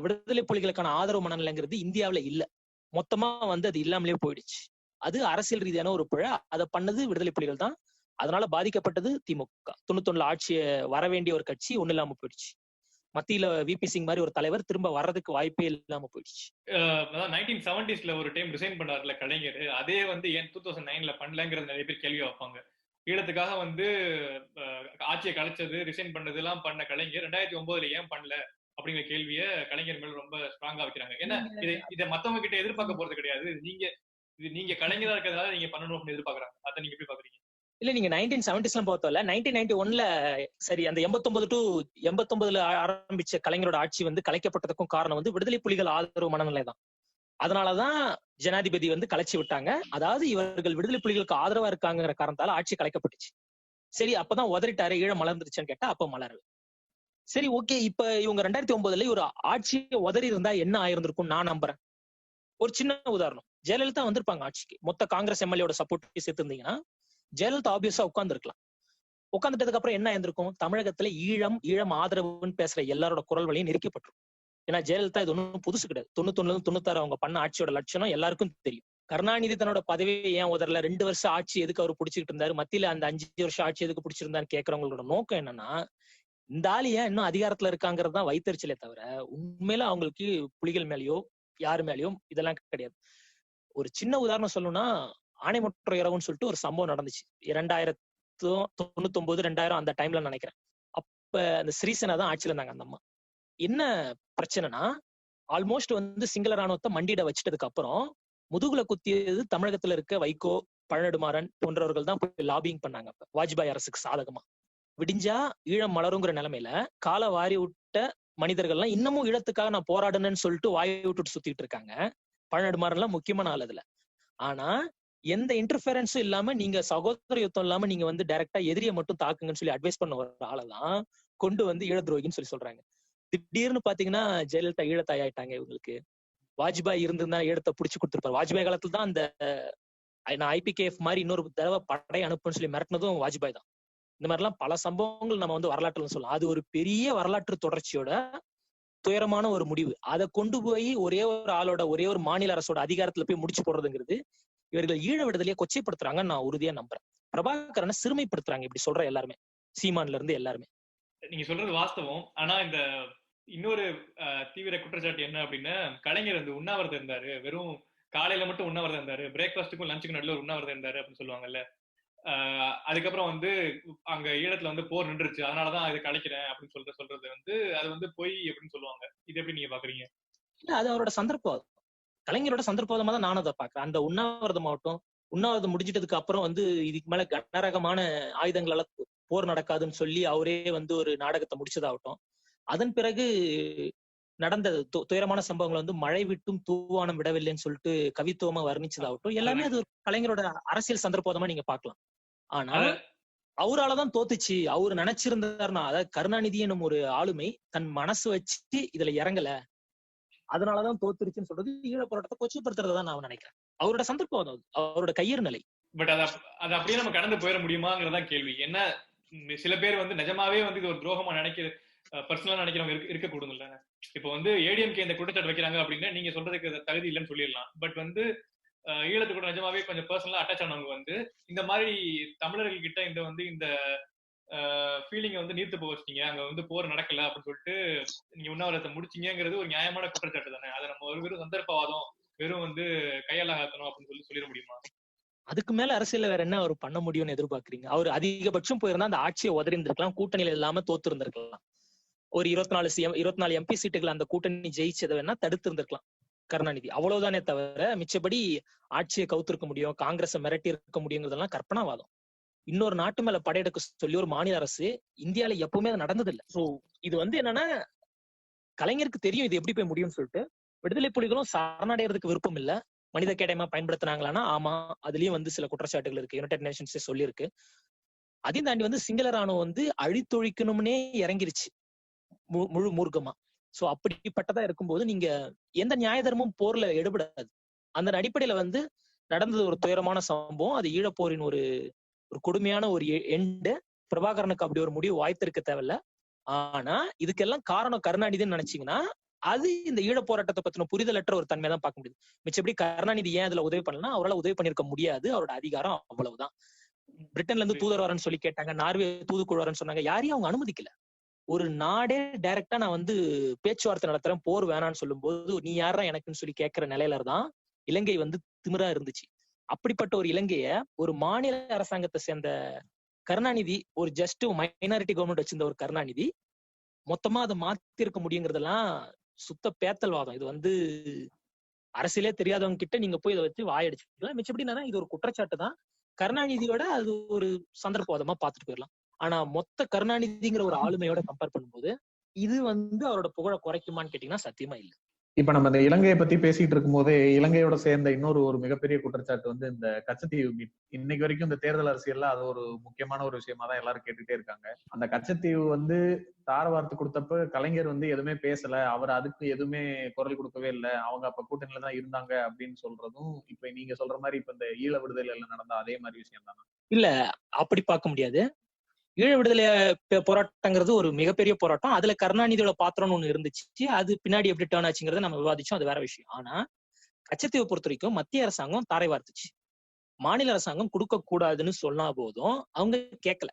விடுதலை புலிகளுக்கான ஆதரவு மனநிலைங்கிறது இந்தியாவில இல்ல, மொத்தமா வந்து அது இல்லாமலே போயிடுச்சு. அது அரசியல் ரீதியான ஒரு பிழை. அதை பண்ணது விடுதலை புலிகள் தான். அதனால பாதிக்கப்பட்டது திமுக. 91 ஆட்சிய வர வேண்டிய ஒரு கட்சி ஒண்ணு இல்லாம போயிடுச்சு. மத்தியில விபி சிங் மாதிரி ஒரு தலைவர் திரும்ப வர்றதுக்கு வாய்ப்பே இல்லாம போயிடுச்சு. 1970s ஒரு டைம் ரிசைன் பண்ணார்ல கலைஞர், அதே வந்து ஏன் 2009 பண்ணலங்கிறது நிறைய பேர் கேள்வி வைப்பாங்க. ஈழத்துக்காக வந்து ஆட்சியை கலைச்சது, ரிசைன் பண்ணது எல்லாம் பண்ண கலைஞர் 2009 ஏன் பண்ணல அப்படிங்கிற கேள்வியை கலைஞர் மேல ரொம்ப ஸ்ட்ராங்கா வைக்கிறாங்க. ஏன்னா இதை மத்தவங்க கிட்ட எதிர்பார்க்க போறது கிடையாது, நீங்க கலைஞரா இருக்கிறதால நீங்க பண்ணணும் அப்படின்னு எதிர்பார்க்கறாங்க. அதை நீங்க எப்படி பாக்குறீங்க? இல்ல, நீங்க 1970s பார்த்தோம்ல, 1991 சரி, அந்த 89 to 89 ஆரம்பிச்ச கலைஞரோட ஆட்சி வந்து கலைக்கப்பட்டதுக்கும் காரணம் வந்து விடுதலை புலிகள் ஆதரவு மனநிலை தான். அதனாலதான் ஜனாதிபதி வந்து கலைச்சு விட்டாங்க. அதாவது இவர்கள் விடுதலை புலிகளுக்கு ஆதரவா இருக்காங்கிற காரணத்தால ஆட்சி கலைக்கப்பட்டுச்சு. சரி, அப்பதான் உதறிட்டாரு, ஈழம் மலர்ந்துருச்சுன்னு கேட்டா அப்ப மலரல. சரி, ஓகே, இப்ப இவங்க 2009 ஒரு ஆட்சியை உதறி இருந்தா என்ன ஆயிருந்திருக்கும் நான் நம்புறேன். ஒரு சின்ன உதாரணம், ஜெயலலிதா வந்திருப்பாங்க ஆட்சிக்கு, மொத்த காங்கிரஸ் எம்எல்ஏட சப்போர்ட் சேர்த்து இருந்தீங்கன்னா ஜெயலலிதா ஆப்வியஸா உட்கார்ந்து இருக்கலாம். உட்கார்ந்துட்டதுக்கு அப்புறம் என்ன ஆயிருந்திருக்கும், தமிழகத்துல ஈழம் ஆதரவுன்னு பேசுற எல்லாரோட குரல் வழியும் நெருக்கப்பட்டிருக்கும். ஏன்னா ஜெயலலிதா இது ஒன்றும் புதுசு கிடையாது. 91 96 அவங்க பண்ண ஆட்சியோட லட்சணம் எல்லாருக்கும் தெரியும். கருணாநிதி தன்னோட பதவியை ஏன் உதறல, 2 வருஷம் ஆட்சி எதுக்கு அவர் பிடிச்சிட்டு இருந்தாரு, மத்தியில அந்த 5 வருஷம் ஆட்சி எதுக்கு பிடிச்சிருந்தான்னு கேட்கறவங்களோட நோக்கம் என்னன்னா, இந்த ஆளு ஏன் இன்னும் அதிகாரத்துல இருக்காங்கிறது தான் வைத்தறிச்சலே தவிர உண்மையில அவங்களுக்கு புலிகள் மேலேயோ யாரு மேலேயும் இதெல்லாம் கிடையாது. ஒரு சின்ன உதாரணம் சொல்லணும்னா, ஆணைமுற்ற இரவுன்னு சொல்லிட்டு ஒரு சம்பவம் நடந்துச்சு 2099 2000 அந்த டைம்ல நினைக்கிறேன். அப்ப அந்த ஸ்ரீசேனா தான் ஆட்சியில இருந்தாங்க. அந்த அம்மா என்ன பிரச்சனைனா, ஆல்மோஸ்ட் வந்து சிங்கள ராணுவத்தை மண்டியிட வச்சிட்டதுக்கு அப்புறம் முதுகுல குத்தியது தமிழகத்துல இருக்க வைகோ, பழநெடுமாறன் போன்றவர்கள் தான் போய் லாபிங் பண்ணாங்க அப்ப வாஜ்பாய் அரசுக்கு சாதகமா. விடிஞ்சா ஈழம் மலருங்கிற நிலைமையில காலை வாரி விட்ட மனிதர்கள்லாம் இன்னமும் ஈழத்துக்காக நான் போராடுனேன்னு சொல்லிட்டு வாயை விட்டுட்டு சுத்திட்டு இருக்காங்க. பழநெடுமாறன்லாம் முக்கியமான ஆள் அதுல. ஆனா எந்த இன்டர்ஃபரன்ஸும் இல்லாம, நீங்க சகோதர யுத்தம் இல்லாம நீங்க வந்து டைரக்டா எதிரியை மட்டும் தாக்குங்கன்னு சொல்லி அட்வைஸ் பண்ண ஒரு ஆளதான் கொண்டு வந்து ஈழ துரோகின்னு சொல்லி சொல்றாங்க. திடீர்னு பாத்தீங்கன்னா ஜெயலலிதா ஈழத்தாய் ஆயிட்டாங்க. இவங்களுக்கு வாஜ்பாய் இருந்திருந்தா ஈழத்தை புடிச்சு கொடுத்துருப்பாரு. வாஜ்பாய் காலத்துல தான் அந்த நான் IPKF மாதிரி இன்னொரு தடவை படை அனுப்புன்னு சொல்லி மிரட்டினதும் வாஜ்பாய் தான். இந்த மாதிரிலாம் பல சம்பவங்கள் நம்ம வந்து வரலாற்றுல சொல்லலாம். அது ஒரு பெரிய வரலாற்று தொடர்ச்சியோட துயரமான ஒரு முடிவு. அதை கொண்டு போய் ஒரே ஒரு ஆளோட, ஒரே ஒரு மாநில அரசோட அதிகாரத்துல போய் முடிச்சு போடுறதுங்கிறது இவர்கள் ஈழ விடுதலையை கொச்சைப்படுத்துறாங்க. நான் உறுதியா நம்புறேன். பிரபாகரனை சிறுமைப்படுத்துறாங்க இப்படி சொல்ற எல்லாருமே, சீமான்ல இருந்து எல்லாருமே. நீங்க சொல்றது வாஸ்தவம். ஆனா இந்த இன்னொரு தீவிர குற்றச்சாட்டு என்ன அப்படின்னா, கலைஞர் வந்து உண்ணாவிரதம் இருந்தாரு, வெறும் காலையில மட்டும் உண்ணாவிரதம் இருந்தாரு, பிரேக்ஃபாஸ்ட்டுக்கும் லஞ்சுக்கு நடுவில் ஒரு உண்ணாவிரதம் இருந்தாரு அப்படின்னு சொல்லுவாங்கல்ல. அதுக்கப்புறம் வந்து அங்க ஈழத்துல வந்து போர் நின்றுச்சு, அதனாலதான் இதை கலைக்கிறேன் அப்படின்னு சொல்றது வந்து அது வந்து பொய் அப்படின்னு சொல்லுவாங்க. இது எப்படி நீங்க பாக்குறீங்க? இல்ல, அது அவரோட சந்தர்ப்பம், கலைஞரோட சந்தர்ப்பமா தான் நானும் அதை பாக்குறேன். அந்த உண்ணாவிரதம் ஆகட்டும், உண்ணாவிரதம் முடிஞ்சிட்டதுக்கு அப்புறம் வந்து இதுக்கு மேல கனரகமான ஆயுதங்களால போர் நடக்காதுன்னு சொல்லி அவரே வந்து ஒரு நாடகத்தை முடிச்சதாகட்டும், அதன் பிறகு நடந்த துயரமான சம்பவங்கள் வந்து மழை விட்டும் தூவானம் விடவில்லைன்னு சொல்லிட்டு கவித்துவமா வர்ணிச்சதாகட்டும், எல்லாமே அது கலைஞரோட அரசியல் சந்தர்ப்பமா நீங்க பாக்கலாம். ஆனா அவராலதான் தோத்துச்சு. அவரு நினைச்சிருந்தாருன்னா, அதாவது கருணாநிதி எனும் ஒரு ஆளுமை தன் மனசு வச்சு இதுல இறங்கல, அதனாலதான் தோத்துருச்சுன்னு சொல்றது ஈழ போராட்டத்தை கொச்சைப்படுத்துறதுதான் நான் நினைக்கிறேன். அவரோட சந்தர்ப்பம், அவரோட கையறு நிலை. பட் அதை அப்படியே நம்ம கடந்து போயிட முடியுமாங்கிறதான் கேள்வி. என்ன சில பேர் வந்து நிஜமாவே வந்து இது ஒரு துரோகமா பர்சனலா நினைக்கிறவங்க இருக்கக்கூடும் இல்ல. இப்ப வந்து ஏடிஎம்கே இந்த குற்றச்சாட்டு வைக்கிறாங்க அப்படின்னா நீங்க சொல்றதுக்கு தகுதி இல்லைன்னு சொல்லிடலாம். பட் வந்து ஈழத்து கூட நிஜமாவே கொஞ்சம் பர்சனலா அட்டாச் ஆனவங்க வந்து இந்த மாதிரி தமிழர்கள் கிட்ட இந்த வந்து இந்த ஃபீலிங்கை வந்து நீர்த்து போக வச்சிட்டீங்க, அங்க வந்து போர் நடக்கல அப்படின்னு சொல்லிட்டு நீங்க உண்ணாவிரதத்தை முடிச்சீங்கிறது ஒரு நியாயமான குற்றச்சாட்டு தானே. அதை நம்ம ஒரு வெறும் சந்தர்ப்பவாதம், வெறும் வந்து கையாளாகத்தணும் அப்படின்னு சொல்லிட முடியுமா? அதுக்கு மேல அரசியல வேற என்ன அவர் பண்ண முடியும்னு எதிர்பார்க்கறீங்க? அவர் அதிகபட்சம் போயிருந்தா அந்த ஆட்சியை உதறி இருந்திருக்கலாம், கூட்டணியில இல்லாம தோத்து இருந்திருக்கலாம். ஒரு 24 MP சீட்டுகள் அந்த கூட்டணி ஜெயிச்சதை வேணா தடுத்து இருந்திருக்கலாம் கருணாநிதி, அவ்வளவுதானே தவிர மிச்சபடி ஆட்சியை கவுத்திருக்க முடியும், காங்கிரஸை மிரட்டி இருக்க முடியுங்கிறதெல்லாம் கற்பனாவாதம். இன்னொரு நாட்டு மேல படையெடுக்க சொல்லி ஒரு மாநில அரசு இந்தியால எப்பவுமே அது நடந்தது இல்லை. சோ இது வந்து என்னன்னா, கலைஞருக்கு தெரியும் இது எப்படி போய் முடியும்னு சொல்லிட்டு. விடுதலை புலிகளும் சரணடைறதுக்கு விருப்பம் இல்ல. மனித கேடயமா பயன்படுத்தினாங்களான்னா ஆமா, அதுலயும் வந்து சில குற்றச்சாட்டுகள் இருக்கு, யுனைடெட் நேஷன்ஸே சொல்லியிருக்கு. அதையும் தாண்டி வந்து சிங்கள ராணுவம் வந்து அழித்தொழிக்கணும்னே இறங்கிருச்சு முழு மூர்க்கமா. சோ அப்படிப்பட்டதா இருக்கும்போது நீங்க எந்த நியாய தர்மமும் போர்ல எடுபடாது. அந்த அடிப்படையில வந்து நடந்தது ஒரு துயரமான சம்பவம். அது ஈழப்போரின் ஒரு கொடுமையான ஒரு எண்டு. பிரபாகரனுக்கு அப்படி ஒரு முடிவு வாய்த்திருக்க தேவையில்ல. ஆனா இதுக்கெல்லாம் காரணம் கருணாநிதினு நினைச்சீங்கன்னா அது இந்த ஈழ போராட்டத்தை பத்தின புரிதலற்ற ஒரு தன்மையை தான் பார்க்க முடியுது. மிச்சப்படி கருணாநிதி ஏன் அதுல உதவி பண்ணலாம், அவரால் உதவி பண்ணிருக்க முடியாது. அவரோட அதிகாரம் அவ்வளவுதான். பிரிட்டன்ல இருந்து தூதர் வரன்னு சொல்லி கேட்டாங்க, நார்வே தூதுக்குழு வரன்னு சொன்னாங்க, யாரையும் அவங்க அனுமதிக்கல. ஒரு நாடே டைரக்டா நான் வந்து பேச்சுவார்த்தை நடத்துறேன், போர் வேணான்னு சொல்லும் போது நீ யாரா எனக்குன்னு சொல்லி கேட்கிற நிலையில தான் இலங்கை வந்து திமிரா இருந்துச்சு. அப்படிப்பட்ட ஒரு இலங்கைய ஒரு மாநில அரசாங்கத்தை சேர்ந்த கருணாநிதி, ஒரு ஜஸ்ட் மைனாரிட்டி கவர்மெண்ட் வச்சிருந்த ஒரு கருணாநிதி மொத்தமா அதை மாத்தி இருக்க முடியுங்கிறதெல்லாம் சுத்த பேத்தல்வாதம். இது வந்து அரசியலே தெரியாதவங்க கிட்ட நீங்க போய் இதை வச்சு வாயடிச்சுக்கலாம். மிச்சப்படி இது ஒரு குற்றச்சாட்டு தான். கருணாநிதியோட அது ஒரு சந்தர்ப்பவாதமா பார்த்துட்டு போயிடலாம். ஆனா மொத்த கருணாநிதிங்கிற ஒரு ஆளுமையோட கம்பேர் பண்ணும்போது இது வந்து அவரோட புகழை குறைக்குமான்னு கேட்டீங்கன்னா சத்தியமா இல்லை. இப்ப நம்ம இந்த இலங்கையை பத்தி பேசிட்டு இருக்கும் போதே இலங்கையோட சேர்ந்த ஒரு மிகப்பெரிய குற்றச்சாட்டு வந்து இந்த கச்சத்தீவு மீட். இன்னைக்கு வரைக்கும் இந்த தேர்தல் அரசியல்ல அது ஒரு முக்கியமான ஒரு விஷயமா தான் எல்லாரும் கேட்டுட்டே இருக்காங்க. அந்த கச்சத்தீவு வந்து தார வார்த்து கொடுத்தப்ப கலைஞர் வந்து எதுவுமே பேசல, அவர் அதுக்கு எதுவுமே குரல் கொடுக்கவே இல்லை, அவங்க அப்ப கூட்டணியில தான் இருந்தாங்க அப்படின்னு சொல்றதும் இப்ப நீங்க சொல்ற மாதிரி இப்ப இந்த ஈழ விடுதலையில நடந்த அதே மாதிரி விஷயம் தானே? இல்ல, அப்படி பார்க்க முடியாது. ஈழ விடுதலை போராட்டங்கிறது ஒரு மிகப்பெரிய போராட்டம். அதுல கருணாநிதியோட பாத்திரம்னு ஒண்ணு இருந்துச்சு. அது பின்னாடி எப்படி டேர்ன் ஆச்சுங்கிறத நம்ம விவாதிச்சோம், அது வேற விஷயம். ஆனா கச்சத்தீவை பொறுத்த வரைக்கும் மத்திய அரசாங்கம் தாரை வார்த்துச்சு. மாநில அரசாங்கம் கொடுக்க கூடாதுன்னு சொன்னா போதும் அவங்க கேட்கல.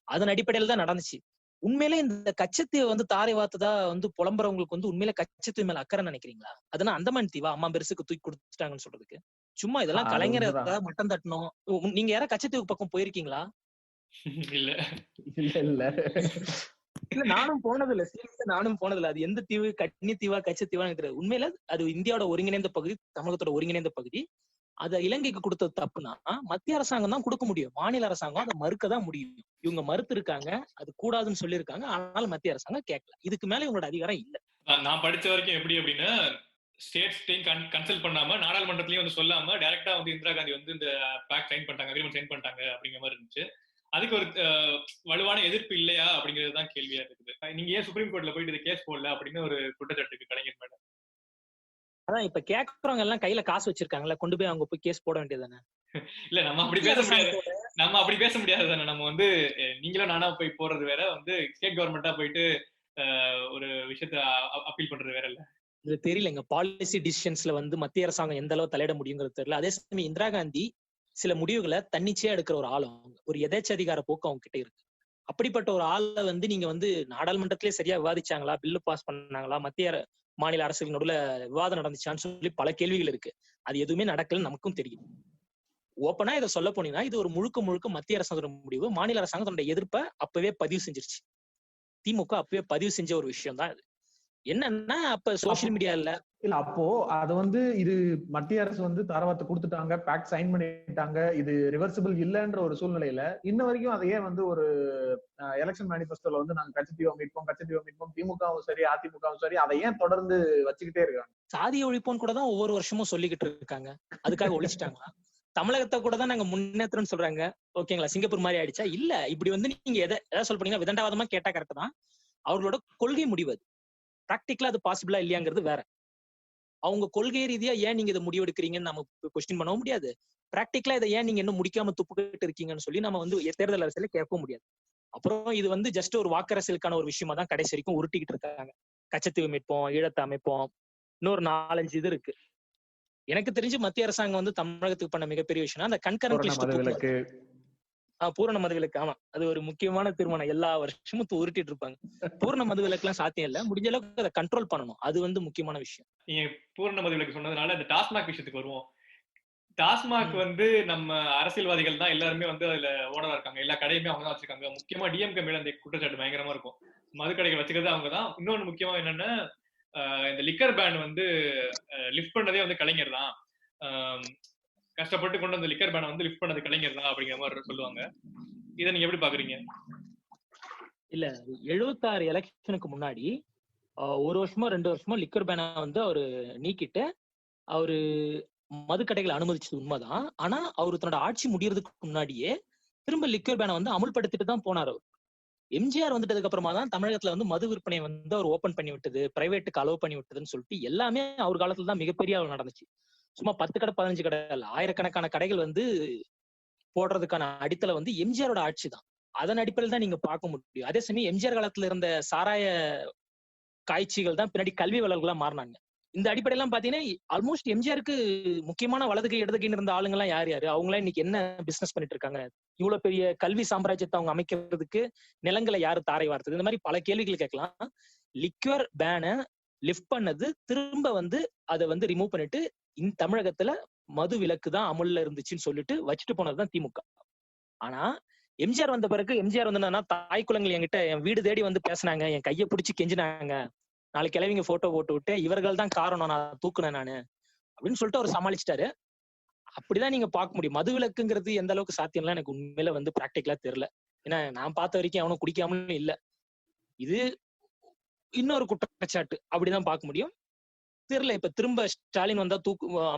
அதன் அடிப்படையில தான் நடந்துச்சு. உண்மையிலே இந்த கச்சத்தீவை வந்து தாரை வார்த்ததா வந்து புலம்புறவங்களுக்கு வந்து உண்மையில கச்சத்தீவு மேல அக்கறை நினைக்கிறீங்களா? அதனால அந்தமான் தீவா அம்மா பெருசுக்கு தூக்கி கொடுத்துட்டாங்கன்னு சொல்றதுக்கு சும்மா இதெல்லாம் கலைஞரை மட்டம் தட்டணும். நீங்க யாரும் கச்சத்தீவு பக்கம் போயிருக்கீங்களா? இல்ல இல்ல இல்ல இல்ல, நானும் போனதில்ல. சீரியஸா நானும் போனதில்ல. அது எந்த தீவு, கன்னித்தீவா கச்சத்தீவான்னு தெரியாது. உண்மையில அது இந்தியாவோட ஒருங்கிணைந்த பகுதி, தமிழகத்தோட ஒருங்கிணைந்த பகுதி. அத இலங்கைக்கு கொடுத்தது தப்புனா மத்திய அரசாங்கம் தான் கொடுக்க முடியும், மாநில அரசாங்கம் அதை மறுக்கதான் முடியும். இவங்க மறுத்து இருக்காங்க, அது கூடாதுன்னு சொல்லியிருக்காங்க. ஆனால் மத்திய அரசாங்கம் கேட்கல. இதுக்கு மேல இவங்களோட அதிகாரம் இல்ல. நான் படிச்ச வரைக்கும் எப்படி அப்படின்னா ஸ்டேட்ஸ்டையும் கன்சல்ட் பண்ணாம நாடாளுமன்றத்திலயும் வந்து சொல்லாம டைரக்டா வந்து இந்திரா காந்தி வந்து இந்த பேக்ட் சைன் பண்ணிட்டாங்க, அக்ரிமெண்ட் சைன் பண்ணிட்டாங்க அப்படிங்கிற மாதிரி இருந்துச்சு. அதுக்கு ஒரு வலுவான எதிர்ப்பு இல்லையா அப்படிங்கிறது தான் கேள்வியா இருக்குது. நீங்க ஏன் சுப்ரீம் கோர்ட்ல போயிட்டு இது கேஸ் போடல அப்படின்னு ஒரு குற்றச்சாட்டு கலைஞர் மேடம். அதான் இப்ப கேக்குறவங்க எல்லாம் கையில காசு வச்சிருக்காங்கல்ல, கொண்டு போய் அவங்க போய் கேஸ் போட வேண்டியதானே. இல்ல நம்ம அப்படி பேச முடியாது, நம்ம அப்படி பேச முடியாது தானே. நம்ம வந்து நீங்களும் நானா போய் போறது வேற, வந்து ஸ்டேட் கவர்மெண்டா போயிட்டு ஒரு விஷயத்த அப்பீல் பண்றது வேற இல்ல. இது தெரியலங்க, பாலிசி டிசிஷன்ஸ்ல வந்து மத்திய அரசாங்கம் எந்த அளவு தலையிட முடியுங்கிறது தெரியல. அதே சமயம் இந்திரா காந்தி சில முடிவுகளை தன்னிச்சையா எடுக்கிற ஒரு ஆளும், ஒரு எதேச்சதிகார போக்கு அவங்க கிட்ட இருக்கு. அப்படிப்பட்ட ஒரு ஆளை வந்து நீங்க வந்து நாடாளுமன்றத்திலே சரியா விவாதிச்சாங்களா, பில்லு பாஸ் பண்ணாங்களா, மத்திய மாநில அரசுகள் நடுவுல விவாதம் நடந்துச்சான்னு சொல்லி பல கேள்விகள் இருக்கு. அது எதுவுமே நடக்கலன்னு நமக்கும் தெரியும். ஓப்பனா இதை சொல்ல போனீங்கன்னா இது ஒரு முழுக்க மத்திய அரசாங்க முடிவு. மாநில அரசாங்கம் தன்னுடைய எதிர்ப்பை அப்பவே பதிவு செஞ்சிருச்சு. திமுக அப்பவே பதிவு செஞ்ச ஒரு விஷயம் தான் இது. என்னன்னா அப்ப சோசியல் மீடியா இல்ல அப்போ அது வந்து இது மத்திய அரசு வந்து தாரவாத்து கொடுத்துட்டாங்க, பேக்ட் சைன் பண்ணிட்டாங்க, இது ரிவர்சிபிள் இல்லன்ற ஒரு சூழ்நிலையில இன்ன வரைக்கும் அதையே வந்து ஒரு எலெக்ஷன் மேனிபெஸ்டோல வந்து நாங்க கச்சத்தீவை மீட்போம் திமுகவும் சரி அதிமுகவும் சரி அதை ஏன் தொடர்ந்து வச்சுக்கிட்டே இருக்காங்க? சாதிய ஒழிப்போன்னு கூட தான் ஒவ்வொரு வருஷமும் சொல்லிக்கிட்டு இருக்காங்க. அதுக்காக ஒழிச்சிட்டாங்களா? தமிழகத்தை கூட தான் நாங்க முன்னேற்றம்னு சொல்றாங்க. ஓகேங்களா, சிங்கப்பூர் மாதிரி ஆயிடுச்சா? இல்ல, இப்படி வந்து நீங்க எதை சொல்ல போனீங்கன்னா விதண்டாவாதமா கேட்டா கரெக்ட் தான். அவர்களோட கொள்கை முடிவு அது. பிராக்டிகலா அது பாசிபிளா இல்லையாங்கிறது வேற. அவங்க கொள்கை ரீதியா ஏன் நீங்க இதை முடிவெடுக்கிறீங்கன்னு நம்ம கொஸ்டின் பண்ணவும் முடியாது. பிராக்டிகலா இதை ஏன் நீங்க இன்னும் முடிக்காம துப்புக்கிட்டு இருக்கீங்கன்னு சொல்லி நம்ம வந்து தேர்தல் அரசியல கேட்க முடியாது. அப்புறம் இது வந்து ஜஸ்ட் ஒரு வாக்கரசியலுக்கான ஒரு விஷயமா தான் கடைசி வரைக்கும் உருட்டிக்கிட்டு இருக்காங்க. கச்சத்தீவு மீட்போம், ஈழத்தை அமைப்போம், இன்னொரு 4-5 இது இருக்கு. எனக்கு தெரிஞ்சு மத்திய அரசாங்கம் வந்து தமிழகத்துக்கு பண்ண மிகப்பெரிய விஷயம் அந்த கண்கரண்ட் லிஸ்ட், பூரண மதுவிலக்கு. ஆமா, அது ஒரு முக்கியமான தீர்மானம். எல்லா வருஷமும் உருட்டிட்டு இருப்பாங்க. பூரண மதுவிலக்கு எல்லாம் சாத்தியம் இல்ல, முடிஞ்ச அளவுக்கு அதை கண்ட்ரோல் பண்ணணும். அது வந்து முக்கியமான விஷயம். நீங்க பூரண மதுவிலக்கு சொன்னதுனால இந்த டாஸ்மாக் விஷயத்துக்கு வருவோம். டாஸ்மாக் வந்து நம்ம அரசியல்வாதிகள் தான் எல்லாருமே வந்து அதுல ஓனரா இருக்காங்க, எல்லா கடையுமே அவங்க தான் வச்சிருக்காங்க. முக்கியமா டிஎம்கே மேல அந்த குற்றச்சாட்டு பயங்கரமா இருக்கும். மது கடைகள் வச்சுக்கிறது அவங்க தான். இன்னொன்னு முக்கியமா என்னன்னா இந்த லிக்கர் பேன் வந்து லிஃப்ட் பண்ணதே வந்து கலைஞர் தான், கஷ்டப்பட்டு கொண்டு வந்த லிக்கர் பேனை வந்து லிஃப்ட் பண்ணது கலைஞர் தான் அப்படிங்கிற மாதிரி சொல்லுவாங்க. இதை நீங்க எப்படி பாக்குறீங்க? இல்ல, 76 எலெக்ஷனுக்கு முன்னாடி 1 வருஷமோ 2 வருஷமோ லிக்கர் பேனை வந்து அவரு நீக்கிட்டு அவரு மதுக்கடைகளை அனுமதிச்சது உண்மைதான். ஆனா அவரு தன்னோட ஆட்சி முடியறதுக்கு முன்னாடியே திரும்ப லிக்கர் பேனை வந்து அமுல்படுத்திட்டு தான் போனார். அவர் எம்ஜிஆர் வந்துட்டதுக்கு அப்புறமா தான் தமிழகத்துல வந்து மது விற்பனை வந்து அவர் ஓபன் பண்ணி விட்டது, பிரைவேட்டுக்கு அலோவ் பண்ணி விட்டதுன்னு சொல்லிட்டு எல்லாமே அவர் காலத்துல தான் மிகப்பெரிய அளவு நடந்துச்சு. சும்மா 10 கடை 15 கடை இல்ல, ஆயிரக்கணக்கான கடைகள் வந்து போடுறதுக்கான அடித்தளை வந்து எம்ஜிஆரோட ஆட்சி தான். அதன் அடிப்படையில் தான் நீங்க பார்க்க முடியும். அதே சமயம் எம்ஜிஆர் காலத்துல இருந்த சாராய காய்ச்சிகள் தான் பின்னாடி கல்வி வளர்களா மாறினாங்க. இந்த அடிப்படையெல்லாம் பாத்தீங்கன்னா ஆல்மோஸ்ட் எம்ஜிஆருக்கு முக்கியமான வலது கை இடது கைன்னு இருந்த ஆளுங்க எல்லாம் யார் யாரு, அவங்க எல்லாம் இன்னைக்கு என்ன பிசினஸ் பண்ணிட்டு இருக்காங்க, இவ்வளவு பெரிய கல்வி சாம்ராஜ்யத்தை அவங்க அமைக்கிறதுக்கு நிலங்களை யாரு தாரை வார்த்தது, இந்த மாதிரி பல கேள்விகள் கேட்கலாம். லிக்வர் பேனை லிஃப்ட் பண்ணது திரும்ப வந்து அதை வந்து ரிமூவ் பண்ணிட்டு இந்த தமிழகத்துல மது விலக்கு தான் அமல்ல இருந்துச்சுன்னு சொல்லிட்டு வச்சுட்டு போனதுதான் திமுக. ஆனா எம்ஜிஆர் வந்த பிறகு எம்ஜிஆர் வந்து தாய் குலங்கள் என்கிட்ட என் வீடு தேடி வந்து பேசினாங்க, என் கையை பிடிச்சி கெஞ்சினாங்க, நாளைக்கு கிளவிங்க போட்டோ போட்டு விட்டு இவர்கள் தான் காரணம் நான் தூக்குனேன் நானு அப்படின்னு சொல்லிட்டு அவர் சமாளிச்சிட்டாரு. அப்படிதான் நீங்க பார்க்க முடியும். மது விலக்குங்கிறது எந்த அளவுக்கு சாத்தியம்லாம் எனக்கு உண்மையில வந்து பிராக்டிகலா தெரியல. ஏன்னா நான் பார்த்த வரைக்கும் அவனும் குடிக்காமலும் இல்ல. இது இன்னொரு குற்றச்சாட்டு அப்படிதான் பார்க்க முடியும். தெரியல இப்ப திரும்ப ஸ்டாலின் வந்தா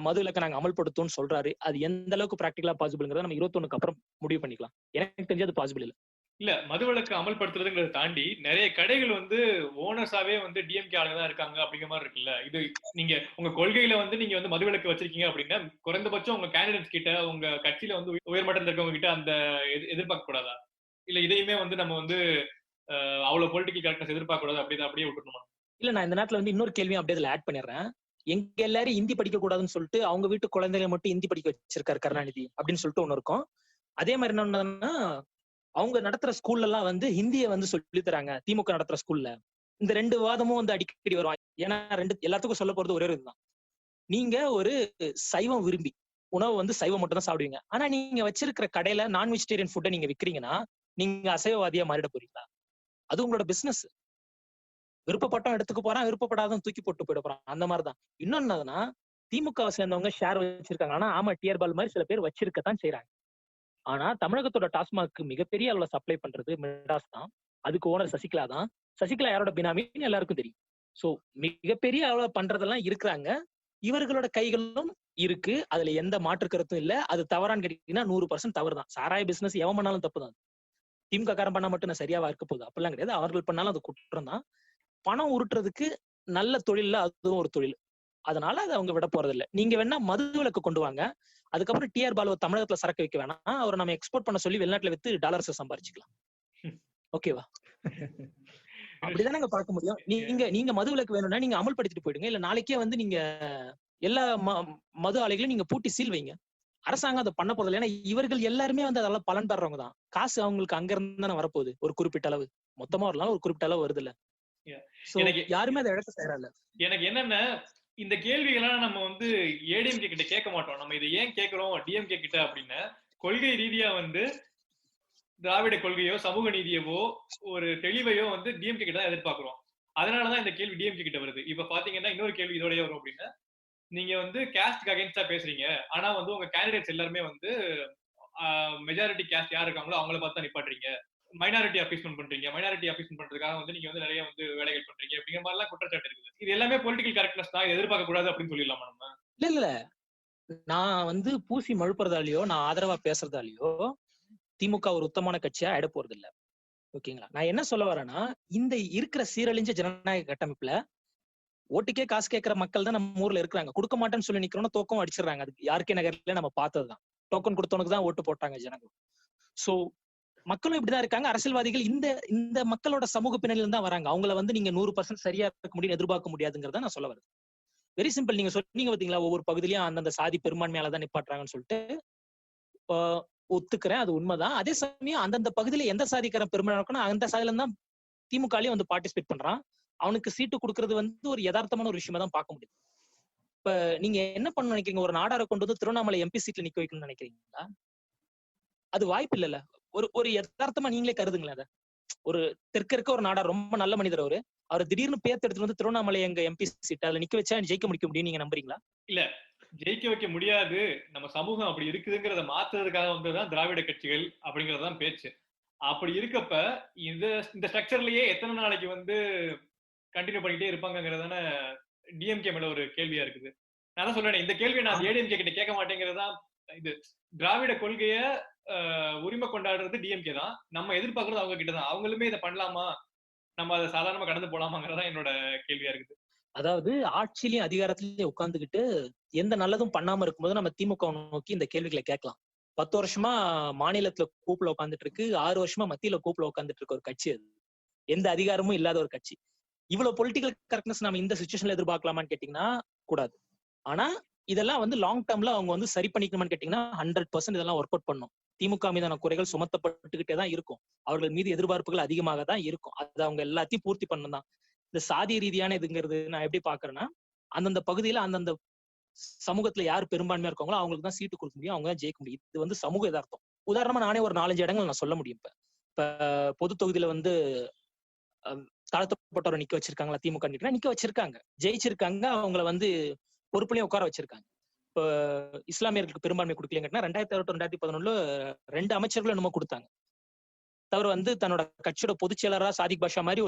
மது விலக்கை நாங்க அமல்படுத்தும்னு சொல்றாரு. அது எந்த அளவுக்கு பிராக்டிகலா பாசிபிள்ங்கிறத நம்ம 21க்கு அப்புறம் முடிவு பண்ணிக்கலாம். எனக்கு தெரிஞ்சது பாசிபிள் இல்ல. இல்ல மதுவிலக்கு அமல்படுத்துறதுங்கிறத தாண்டி நிறைய கடைகள் வந்து ஓனர்ஸாவே வந்து டிஎம்கே ஆளுங்க தான் இருக்காங்க அப்படிங்கிற மாதிரி இருக்குல்ல. இது நீங்க உங்க கொள்கையில வந்து நீங்க வந்து மதுவிலக்கு வச்சிருக்கீங்க அப்படின்னா குறைந்தபட்சம் உங்க கேண்டிடேட்ஸ் கிட்ட உங்க கட்சியில வந்து உயர்மட்டத்தில் இருக்கவங்க கிட்ட அந்த எதிர்பார்க்க கூடாதா? இல்ல இதையுமே வந்து நம்ம வந்து அவ்வளவு பொலிட்டிக்கல் கரெக்ட்னஸ் எதிர்பார்க்க கூடாது அப்படியே விட்டுருமா? இல்ல நான் இந்த நேரத்துல வந்து இன்னொரு கேள்வியும் அப்படியே அதுல ஆட் பண்ணிடுறேன். எங்க எல்லாரும் ஹிந்தி படிக்க கூடாதுன்னு சொல்லிட்டு அவங்க வீட்டு குழந்தைகளை மட்டும் ஹிந்தி படிக்க வச்சிருக்காரு கருணாநிதி அப்படின்னு சொல்லிட்டு ஒண்ணு இருக்கும். அதே மாதிரி என்னன்னா அவங்க நடத்துற ஸ்கூல்ல எல்லாம் வந்து ஹிந்தியை வந்து சொல்லி தராங்க திமுக நடத்துற ஸ்கூல்ல. இந்த ரெண்டு வாதமும் வந்து அடிக்கடி வரும். ஏன்னா எல்லாத்துக்கும் சொல்ல போறது ஒரே இதுதான். நீங்க ஒரு சைவம் விரும்பி உணவு வந்து சைவம் மட்டும் தான் சாப்பிடுவீங்க. ஆனா நீங்க வச்சிருக்கிற கடையில நான் வெஜிடேரியன் ஃபுட்டை நீங்க விக்கிறீங்கன்னா நீங்க அசைவவாதியா மாறிட போறீங்களா? அது உங்களோட பிசினஸ். விருப்பப்பட்டம் எடுத்துக்க போறான், விருப்பப்படாதான் தூக்கி போட்டு போயிட போறான். அந்த மாதிரிதான். இன்னொன்னுனா திமுகவை சேர்ந்தவங்க ஷேர் வச்சிருக்காங்க. ஆனா ஆமா டிஆர் பால் மாதிரி சில பேர் வச்சிருக்கத்தான் செய்யறாங்க. ஆனா தமிழகத்தோட டாஸ்மாக் மிகப்பெரிய அளவுல சப்ளை பண்றது மெட்ராஸ் தான். அதுக்கு ஓனர் சசிகலா தான். சசிகலா யாரோட பினாமின்னு எல்லாருக்கும் தெரியும். சோ மிகப்பெரிய அளவுல பண்றதெல்லாம் இருக்கிறாங்க. இவர்களோட கைகளும் இருக்கு. அதுல எந்த மாற்று கருத்தும் இல்ல. அது தவறான்னு கேட்டீங்கன்னா 100% தவறு தான். சாராய பிசினஸ் எவன் பண்ணாலும் தப்பு தான். திமுக காரன் பண்ணா மட்டும் நான் சரியாவா இருக்க போகுது அப்படிலாம் கிடையாது. அவர்கள் பண்ணாலும் அது குற்றம் தான். பணம் உருட்டுறதுக்கு நல்ல தொழில்ல அதுவும் ஒரு தொழில். அதனால அதை அவங்க விட போறது இல்லை. நீங்க வேணா மது விலக்கு கொண்டு வாங்க. அதுக்கப்புறம் டிஆர் பாலுவை தமிழகத்துல சரக்கு வைக்க வேணாம், அவரை நம்ம எக்ஸ்போர்ட் பண்ண சொல்லி வெளிநாட்டுல வித்து டாலர்ஸ் சம்பாரிச்சுக்கலாம். ஓகேவா? அப்படிதானே பார்க்க முடியும். நீங்க மது விலக்கு வேணும்னா நீங்க அமல்படுத்திட்டு போயிடுங்க. இல்ல நாளைக்கே வந்து நீங்க எல்லா மது ஆலைகளையும் நீங்க பூட்டி சீல் வைங்க. அரசாங்கம் அதை பண்ண போறது இல்லை. ஏன்னா இவர்கள் எல்லாருமே வந்து அதெல்லாம் பலன் தர்றவங்க தான். காசு அவங்களுக்கு அங்க இருந்து தானே வரப்போகுது. ஒரு குறிப்பிட்ட அளவு மொத்தமா வரலாம், ஒரு குறிப்பிட்ட அளவு வருது இல்ல. யாருமே அதை இழக்க செய்யறாங்க. எனக்கு என்னன்னா இந்த கேள்விகள்லாம் நம்ம வந்து ஏடிஎம்கே கிட்ட கேட்க மாட்டோம். நம்ம இதை ஏன் கேட்கிறோம் டிஎம்கே கிட்ட அப்படின்னா கொள்கை ரீதியா வந்து திராவிட கொள்கையோ சமூக நீதியவோ ஒரு தெளிவையோ வந்து டிஎம்கே கிட்ட தான் எதிர்பார்க்கிறோம். அதனாலதான் இந்த கேள்வி டிஎம்கே கிட்ட வருது. இப்ப பாத்தீங்கன்னா இன்னொரு கேள்வி இதோடய வரும் அப்படின்னா நீங்க வந்து கேஸ்ட்க்கு அகைன்ஸ்டா பேசுறீங்க. ஆனா வந்து உங்க கேண்டிடேட்ஸ் எல்லாருமே வந்து மெஜாரிட்டி கேஸ்ட் யார் இருக்காங்களோ அவங்கள பார்த்து தான் நிப்பாட்டுறீங்க. மைனாரிட்டி அப்பீஸ்மெண்ட் பண்றீங்க. மைனாரிட்டி அப்பீஸ்மெண்ட் பண்றதுக்காக வந்து நீங்க வந்து நிறைய வந்து வேலைகள் பண்றீங்க அப்படிங்கிற மாதிரி எல்லாம் குற்றச்சாட்டு இருக்குது. இது எல்லாமே பொலிட்டிக்கல் கரெக்ட்னஸ் தான். எதிர்பார்க்க கூடாது அப்படின்னு சொல்லிடலாமா நம்ம? இல்ல நான் வந்து பூசி மழுப்புறதாலேயோ நான் ஆதரவா பேசுறதாலேயோ திமுக ஒரு உத்தமமான கட்சியா ஆயிட போறது இல்ல. ஓகேங்களா? நான் என்ன சொல்ல வரேன்னா இந்த இருக்கிற சீரழிஞ்ச ஜனநாயக கட்டமைப்புல ஓட்டுக்கே காசு கேட்கிற மக்கள் தான் நம்ம ஊர்ல இருக்கிறாங்க. கொடுக்க மாட்டேன்னு சொல்லி நிக்கிறோம்னா தோக்கம் அடிச்சிடறாங்க. அதுக்கு யாருக்கே நகர்ல நம்ம பார்த்ததுதான். டோக்கன் கொடுத்தவனுக்கு தான் ஓட்டு போட்டாங்க ஜனங்க. சோ மக்களும் இப்படிதான் இருக்காங்க. அரசியல்வாதிகள் இந்த மக்களோட சமூக பின்னணியில தான் வராங்க. அவங்கள வந்து நீங்க 100% சரியா இருக்க முடியும் எதிர்பார்க்க முடியாதுங்கிறத நான் சொல்ல வரேன். Very simple. நீங்க சொன்னீங்க பாத்தீங்களா ஒவ்வொரு பகுதியிலயும் அந்தந்த சாதி பெரும்பான்மையாலதான் நிப்பாட்டுறாங்கன்னு சொல்லிட்டு ஒத்துக்கிறேன். அது உண்மைதான். அதே சமயம் அந்தந்த பகுதியில எந்த சாதிக்காரன் பெரும்பான்மை இருக்கணும் அந்த சாதியில தான் திமுகலயும் வந்து பார்ட்டிசிபேட் பண்றான். அவனுக்கு சீட்டு கொடுக்கறது வந்து ஒரு யதார்த்தமான ஒரு விஷயமா தான் பார்க்க முடியும். இப்ப நீங்க என்ன பண்ண நினைக்கிறீங்க? ஒரு நாடாரை கொண்டு வந்து திருவண்ணாமலை எம்பி சீட்ல நிக்க வைக்கணும்னு நினைக்கிறீங்களா? அது வாய்ப்பு இல்லைல்ல. ஒரு யதார்த்தமா நீங்களே கருதுங்களேன். அதை ஒரு தெற்க இருக்க ஒரு நாடா ரொம்ப நல்ல மனிதர் அவர் திடீர்னு பேர்த்து எடுத்துட்டு வந்து திருவண்ணாமலை எங்க எம்பி சீட் அதுல நிக்க வச்சா ஜெயிக்க முடியும் நீங்க நம்புறீங்களா? இல்ல ஜெயிக்க வைக்க முடியாது. நம்ம சமூகம் அப்படி இருக்குதுங்கிறத மாத்துறதுக்காக வந்ததுதான் திராவிட கட்சிகள் அப்படிங்கறதுதான் பேச்சு. அப்படி இருக்கப்ப இந்த ஸ்ட்ரக்சர்லயே எத்தனை நாளைக்கு வந்து கண்டினியூ பண்ணிட்டே இருப்பாங்கிறதான டிஎம்கே மேல ஒரு கேள்வியா இருக்குது. நான் தான் சொல்றேன் இந்த கேள்வியை நான் ஏடிஎம்கே கிட்ட கேட்க மாட்டேங்கிறதா. இது திராவிட கொள்கைய உரிமை கொண்டாடுறது டிஎம்கே தான், நம்ம எதிர்பார்க்கறது அவங்க கிட்ட தான். அவங்களுமே இதை பண்ணலாமா, நம்ம அதை சாதாரணமா கடந்து போலாமாங்கிறதா என்னோட கேள்வியா இருக்குது. அதாவது ஆட்சியிலையும் அதிகாரத்திலயும் உட்கார்ந்துகிட்டு எந்த நல்லதும் பண்ணாம இருக்கும்போது நம்ம திமுக நோக்கி இந்த கேள்விகளை கேட்கலாம். 10 வருஷமா மாநிலத்துல கூப்புல உட்காந்துட்டு இருக்கு, 6 வருஷமா மத்தியில கூப்புல உட்காந்துட்டு இருக்க ஒரு கட்சி அது. எந்த அதிகாரமும் இல்லாத ஒரு கட்சி. இவ்வளவு பொலிட்டிக்கல் கரெக்ட்னஸ் நம்ம இந்த சிச்சுவேஷன்ல எதிர்பார்க்கலாமான்னு கேட்டீங்கன்னா கூடாது. ஆனா இதெல்லாம் வந்து லாங் டேர்ம்ல அவங்க வந்து சரி பண்ணிக்கணுமான்னு கேட்டீங்கன்னா 100% இதெல்லாம் ஒர்க் அவுட் பண்ணும். திமுக மீதான குறைகள் சுமத்தப்பட்டுக்கிட்டே தான் இருக்கும், அவர்கள் மீது எதிர்பார்ப்புகள் அதிகமாக தான் இருக்கும். அது அவங்க எல்லாத்தையும் பூர்த்தி பண்ணணும் தான். இந்த சாதி ரீதியான இதுங்கிறது நான் எப்படி பாக்குறேன்னா, அந்தந்த பகுதியில அந்தந்த சமூகத்துல யார் பெரும்பான்மையா இருக்காங்களோ அவங்களுக்கு தான் சீட்டு கொடுக்க முடியும், அவங்க தான் ஜெயிக்க முடியும். இது வந்து சமூக யதார்த்தம். உதாரணமா நானே ஒரு 4-5 இடங்கள் நான் சொல்ல முடியும். இப்ப பொது தொகுதியில வந்து தாழ்த்தப்பட்டவரை நிக்க வச்சிருக்காங்களா திமுக நிக்க வச்சிருக்காங்க, ஜெயிச்சிருக்காங்க, அவங்கள வந்து பொறுப்புலயும் உட்கார வச்சிருக்காங்க. இப்ப இஸ்லாமியர்களுக்கு பெரும்பான்மை கொடுக்கலங்கன்னா 2018-2011 2 அமைச்சர்களும் என்னமோ கொடுத்தாங்க. தவிர வந்து தன்னோட கட்சியோட பொதுச் செயலரா சாதிக் பாஷா மாதிரி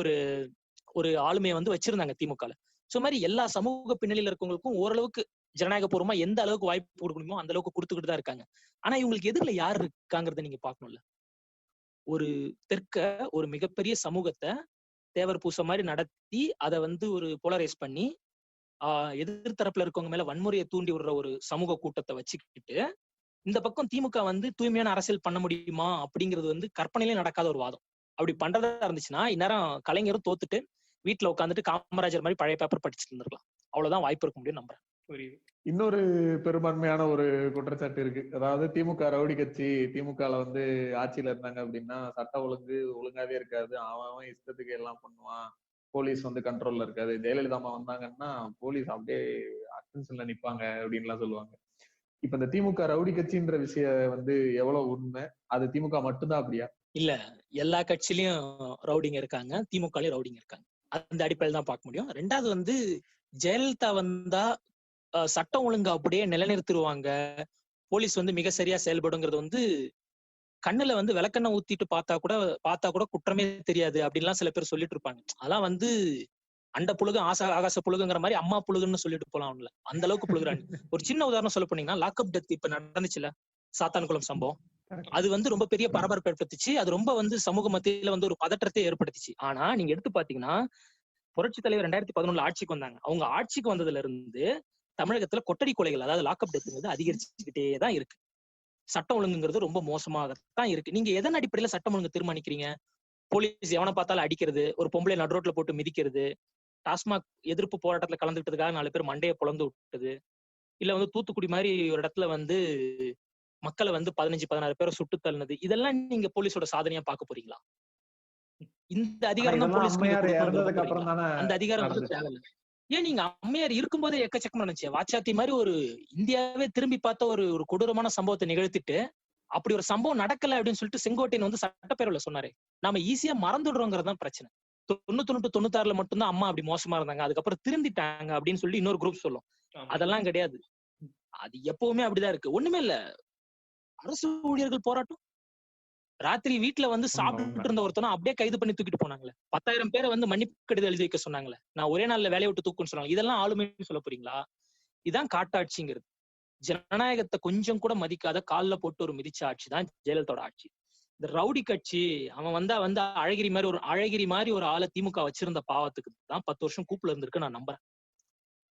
ஒரு ஆளுமையை வந்து வச்சிருந்தாங்க திமுகல. சோ மாதிரி எல்லா சமூக பின்னணியில இருக்கவங்களுக்கும் ஓரளவுக்கு ஜனநாயக பூர்வமா எந்த அளவுக்கு வாய்ப்பு கொடுக்க முடியுமோ அந்த அளவுக்கு கொடுத்துக்கிட்டு தான் இருக்காங்க. ஆனா இவங்களுக்கு எதிரில யார் இருக்காங்கிறத நீங்க பாக்கணும்ல. ஒரு தெற்க ஒரு மிகப்பெரிய சமூகத்தை தேவர் பூச மாதிரி நடத்தி அதை வந்து ஒரு போலரைஸ் பண்ணி எதிர்த்தரப்புல இருக்கவங்க மேல வன்முறையை தூண்டி விடுற ஒரு சமூக கூட்டத்தை வச்சுக்கிட்டு இந்த பக்கம் திமுக வந்து தூய்மையான அரசியல் பண்ண முடியுமா அப்படிங்கிறது வந்து கற்பனையிலே நடக்காத ஒரு வாதம். அப்படி பண்றதா இருந்துச்சுன்னா இந்நேரம் கலைஞரும் தோத்துட்டு வீட்டுல உட்காந்துட்டு காமராஜர் மாதிரி பழைய பேப்பர் படிச்சுட்டு இருந்திருக்கலாம். அவ்வளவுதான் வாய்ப்பு இருக்க முடியும் நம்புறேன். இன்னொரு பெரும்பான்மையான ஒரு குற்றச்சாட்டு இருக்கு. அதாவது திமுக ரவுடி கட்சி, திமுகல வந்து ஆட்சியில இருந்தாங்க அப்படின்னா சட்ட ஒழுங்கு ஒழுங்காவே இருக்காது, அவன் இஷ்டத்துக்கு எல்லாம் பண்ணுவான், போலீஸ் வந்து கண்ட்ரோல்ல இருக்காது. ஜெயலலிதா அம்மா வந்தாங்கன்னா போலீஸ் அப்படியே அட்டென்ஷன்ல நிப்பாங்க அப்படின்னு எல்லாம் சொல்லுவாங்க. இப்ப இந்த திமுக ரவுடி கட்சின்ற விஷயம் வந்து எவ்வளவு உண்மை? அது திமுக மட்டும்தான் அப்படியா? இல்ல, எல்லா கட்சியிலயும் ரவுடிங்க இருக்காங்க, திமுகலயும் ரவுடிங்க இருக்காங்க. அந்த அடிப்படையில் தான் பார்க்க முடியும். ரெண்டாவது வந்து ஜெயலலிதா வந்தா சட்டம் ஒழுங்கு அப்படியே நிலைநிறுத்திடுவாங்க, போலீஸ் வந்து மிக சரியா செயல்படுங்கிறது வந்து கண்ணுல வந்து விளக்கெண்ணெய் ஊத்திட்டு பார்த்தா கூட குற்றமே தெரியாது அப்படின்லாம் சில பேர் சொல்லிட்டு இருப்பாங்க. அதெல்லாம் வந்து அண்ட புழுகு ஆகாச புழுகுங்கிற மாதிரி அம்மா புழுகுன்னு சொல்லிட்டு போலாம். அந்த அளவுக்கு புழுகுறாங்க. ஒரு சின்ன உதாரணம் சொல்ல போனீங்கன்னா லாக்அப் டெத் இப்ப நடந்துச்சுல, சாத்தான்குளம் சம்பவம், அது வந்து ரொம்ப பெரிய பரபரப்பு ஏற்படுத்திச்சு. அது ரொம்ப வந்து சமூக மத்தியில வந்து ஒரு பதற்றத்தை ஏற்படுத்திச்சு. ஆனா நீங்க எடுத்து பாத்தீங்கன்னா புரட்சி தலைவர் 2011 ஆட்சிக்கு வந்தாங்க. அவங்க ஆட்சிக்கு வந்ததுல இருந்து தமிழகத்துல கொட்டடி கொலைகள், அதாவது லாக்அப் டெத்ங்கிறது அதிகரிச்சுக்கிட்டே தான் இருக்கு. சட்டம் ஒழுங்குங்கிறது ரொம்ப மோசமாகத்தான் இருக்கு. நீங்க எதன் அடிப்படையில சட்டம் ஒழுங்கு தீர்மானிக்கிறீங்க? போலீஸ் எவனை பார்த்தாலும் அடிக்கிறது, ஒரு பொம்பளை நடுரோட்ல போட்டு மிதிக்கிறது, டாஸ்மாக் எதிர்ப்பு போராட்டத்துல கலந்துக்கிட்டதுக்காக 4 பேர் மண்டையை பொளந்து விட்டது, இல்ல வந்து தூத்துக்குடி மாதிரி ஒரு இடத்துல வந்து மக்களை வந்து 15-16 பேரை சுட்டு தள்ளினது, இதெல்லாம் நீங்க போலீஸோட சாதனையா பார்க்க போறீங்களா? இந்த அதிகாரம் தான் போலீஸ். அந்த அதிகாரம் வந்து தேவையில்லை. ஏன் நீங்க அம்மையார் இருக்கும்போதே எக்கச்சக்கமா நினைச்சு வாச்சாத்தி மாதிரி ஒரு இந்தியாவே திரும்பி பார்த்த ஒரு கொடூரமான சம்பவத்தை நிகழ்த்திட்டு அப்படி ஒரு சம்பவம் நடக்கல அப்படின்னு சொல்லிட்டு செங்கோட்டையன் வந்து சட்டப்பேரவையில சொன்னாரு. நாம ஈஸியா மறந்துடுறோங்கிறதுதான் பிரச்சனை. 91-96 மட்டும்தான் அம்மா அப்படி மோசமா இருந்தாங்க, அதுக்கப்புறம் திருந்திட்டாங்க அப்படின்னு சொல்லி இன்னொரு குரூப் சொல்லும். அதெல்லாம் கிடையாது. அது எப்பவுமே அப்படிதான் இருக்கு. ஒண்ணுமே இல்ல, அரசு ஊழியர்கள் போராட்டம், ராத்திரி வீட்டுல வந்து சாப்பிட்டு இருந்த ஒருத்தனும் அப்படியே கைது பண்ணி தூக்கிட்டு போனாங்களே, 10,000 பேரை வந்து மன்னிப்பு கடிதம் எழுதி வைக்க சொன்னாங்களே, நான் ஒரே நாள்ல வேலையை விட்டு தூக்குன்னு சொன்னாங்க. இதெல்லாம் ஆளுமைன்னு சொல்ல போறீங்களா? இதான் காட்டாட்சிங்கிறது. ஜனநாயகத்தை கொஞ்சம் கூட மதிக்காத கால்ல போட்டு ஒரு மிதிச்ச ஆட்சி தான் ஜெயலலிதாவோட ஆட்சி. இந்த ரவுடி கட்சி அவன் வந்தா அழகிரி மாதிரி ஒரு ஆளை திமுக வச்சிருந்த பாவத்துக்கு தான் 10 வருஷம் கூப்புல இருந்திருக்கு நான் நம்புறேன்.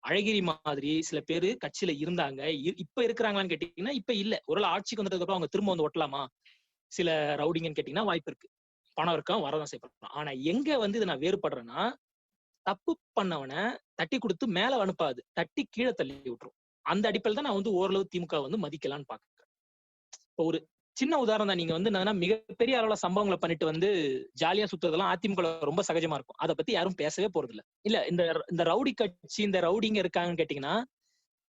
அழகிரி மாதிரி சில பேரு கட்சியில இருந்தாங்க, இப்ப இருக்கிறாங்களான்னு கேட்டீங்கன்னா இப்ப இல்ல. ஒரு ஆட்சிக்கு வந்ததுக்கு அப்புறம் அவங்க திரும்ப வந்து ஒட்டலாமா? சில ரவுடிங்கன்னு கேட்டீங்கன்னா வாய்ப்பு இருக்கு, பணம் இருக்கா, வரதான் செய்யப்படும். ஆனா எங்க வந்து இதை நான் வேறுபடுறேன்னா, தப்பு பண்ணவனை தட்டி கொடுத்து மேல அனுப்பாது, தட்டி கீழே தள்ளி விட்டுரும். அந்த அடிப்படையில் தான் நான் வந்து ஓரளவு திமுக வந்து மதிக்கலான்னு பாக்குறேன். இப்போ ஒரு சின்ன உதாரணம் தான். நீங்க வந்து மிகப்பெரிய அளவுல சம்பவங்களை பண்ணிட்டு வந்து ஜாலியா சுத்துறதெல்லாம் அதிமுக ரொம்ப சகஜமா இருக்கும். அதை பத்தி யாரும் பேசவே போறது இல்ல. இல்ல இந்த ரவுடி கட்சி, இந்த ரவுடிங்க இருக்காங்கன்னு கேட்டீங்கன்னா,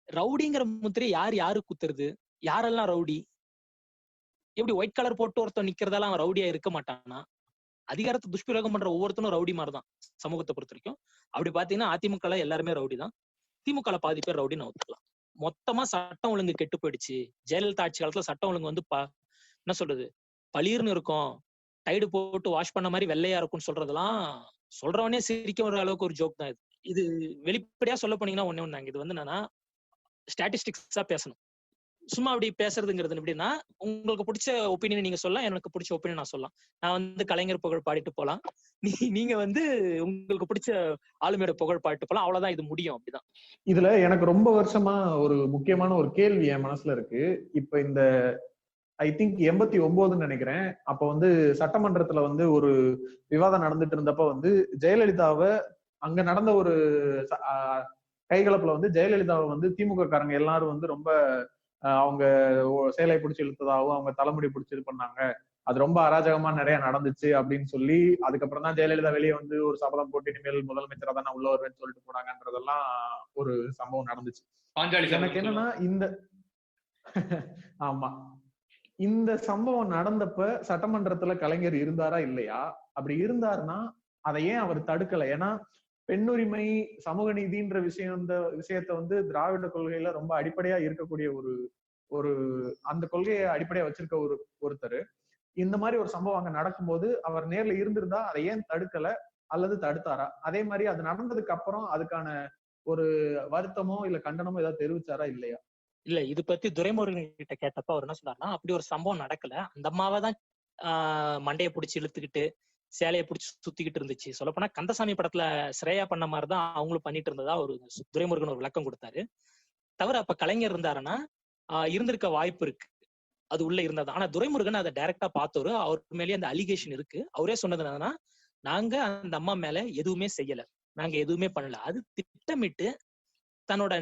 ரவுடிங்கிற முத்திரை யாரு குத்துறது? யாரெல்லாம் ரவுடி? எப்படி ஒயிட் கலர் போட்டு ஒருத்தன் நிக்கிறதால அவன் ரவுடியா இருக்க மாட்டானா? அதிகாரத்தை துஷ்பிரயோகம் பண்ற ஒவ்வொருத்தனும் ரவுடி மாதிரிதான் சமூகத்தை பொறுத்த வரைக்கும். அப்படி பாத்தீங்கன்னா அதிமுக எல்லாருமே ரவுடி தான், திமுக பாதி பேர் ரவுடின்னு ஒத்துக்கலாம். மொத்தமா சட்டம் ஒழுங்கு கெட்டு போயிடுச்சு. ஜெயலலிதா ஆட்சி காலத்துல சட்டம் ஒழுங்கு வந்து என்ன சொல்றது, பளீர்னு இருக்கும், டைடு போட்டு வாஷ் பண்ண மாதிரி வெள்ளையா இருக்கும்னு சொல்றதெல்லாம் சொல்றவனே சிரிக்க வர அளவுக்கு ஒரு ஜோக் தான் இது. இது வெளிப்படையா சொல்ல போனீங்கன்னா ஒண்ணே ஒண்ணாங்க, இது வந்து என்னன்னா ஸ்டாட்டிஸ்டிக்ஸா பேசணும். சும்மா அப்படி பேசுறதுங்கிறது எப்படின்னா, உங்களுக்கு பிடிச்ச ஒப்பீனியன் நீங்க சொல்லலாம், எனக்கு பிடிச்ச ஒப்பீனியன் நான் சொல்லலாம். நான் வந்து கலைஞர் புகழ் பாடிட்டு போலாம், நீங்க வந்து உங்களுக்கு பிடிச்ச ஆளுமையோட புகழ் பாடிட்டு போலாம். அவ்வளவுதான், இது முடியும். அப்படிதான். இதுல எனக்கு ரொம்ப வருஷமா ஒரு முக்கியமான ஒரு கேள்வி என் மனசுல இருக்கு. இப்ப இந்த ஐ திங்க் 89 நினைக்கிறேன். அப்ப வந்து சட்டமன்றத்துல வந்து ஒரு விவாதம் நடந்துட்டு இருந்தப்ப வந்து ஜெயலலிதாவை அங்க நடந்த ஒரு கைகலப்புல வந்து ஜெயலலிதாவை வந்து திமுக காரங்க எல்லாரும் வந்து ரொம்ப அவங்க சேலை பிடிச்சி இழுத்ததாகவும் அவங்க தலைமுடி பிடிச்சி இது பண்ணாங்க, அது ரொம்ப அராஜகமா நிறைய நடந்துச்சு அப்படின்னு சொல்லி அதுக்கப்புறம் தான் ஜெயலலிதா வெளியே வந்து ஒரு சபதம் போட்டு இனிமேல் முதலமைச்சரா தான் உள்ள வருவேன்னு சொல்லிட்டு போனாங்கன்றதெல்லாம் ஒரு சம்பவம் நடந்துச்சு. எனக்கு என்னன்னா இந்த ஆமா, இந்த சம்பவம் நடந்தப்ப சட்டமன்றத்துல கலைஞர் இருந்தாரா இல்லையா? அப்படி இருந்தாருன்னா அதை ஏன் அவர் தடுக்கல? ஏன்னா பெண்ணுரிமை, சமூக நீதின்ற விஷயத்த வந்து திராவிட கொள்கையில ரொம்ப அடிப்படையா இருக்கக்கூடிய ஒரு அந்த கொள்கையை அடிப்படையா வச்சிருக்க ஒருத்தர் இந்த மாதிரி ஒரு சம்பவம் அங்க நடக்கும்போது அவர் நேர்ல இருந்திருந்தா அதை ஏன் தடுக்கல அல்லது தடுத்தாரா? அதே மாதிரி அது நடந்ததுக்கு அப்புறம் அதுக்கான ஒரு வருத்தமோ இல்ல கண்டனமோ ஏதாவது தெரிவிச்சாரா இல்லையா? இல்ல, இது பத்தி துரைமுருகன் கிட்ட கேட்டப்ப அவர் என்ன சொன்னார்னா, அப்படி ஒரு சம்பவம் நடக்கல. அந்த அம்மாவை தான் மண்டையை பிடிச்சி இழுத்துக்கிட்டு சேலையை பிடிச்சி சுத்திக்கிட்டு இருந்துச்சு. சொல்லப்போனா கந்தசாமி படத்துல ஸ்ரேயா பண்ண மாதிரிதான் அவங்களும் பண்ணிட்டு இருந்ததா ஒரு துரைமுருகன் ஒரு விளக்கம் கொடுத்தாரு. தவிர அப்ப கலைஞர் இருந்தாருன்னா இருந்திருக்க வாய்ப்பு இருக்கு, அது உள்ள இருந்தது. ஆனா துரைமுருகன் அதை டைரக்டா பார்த்தவரு, அவர் மேலேயே அந்த அலிகேஷன் இருக்கு. அவரே சொன்னது என்னன்னா, நாங்க அந்த அம்மா மேல எதுவுமே செய்யல, நாங்க எதுவுமே பண்ணல, அது திட்டமிட்டு தன்னோட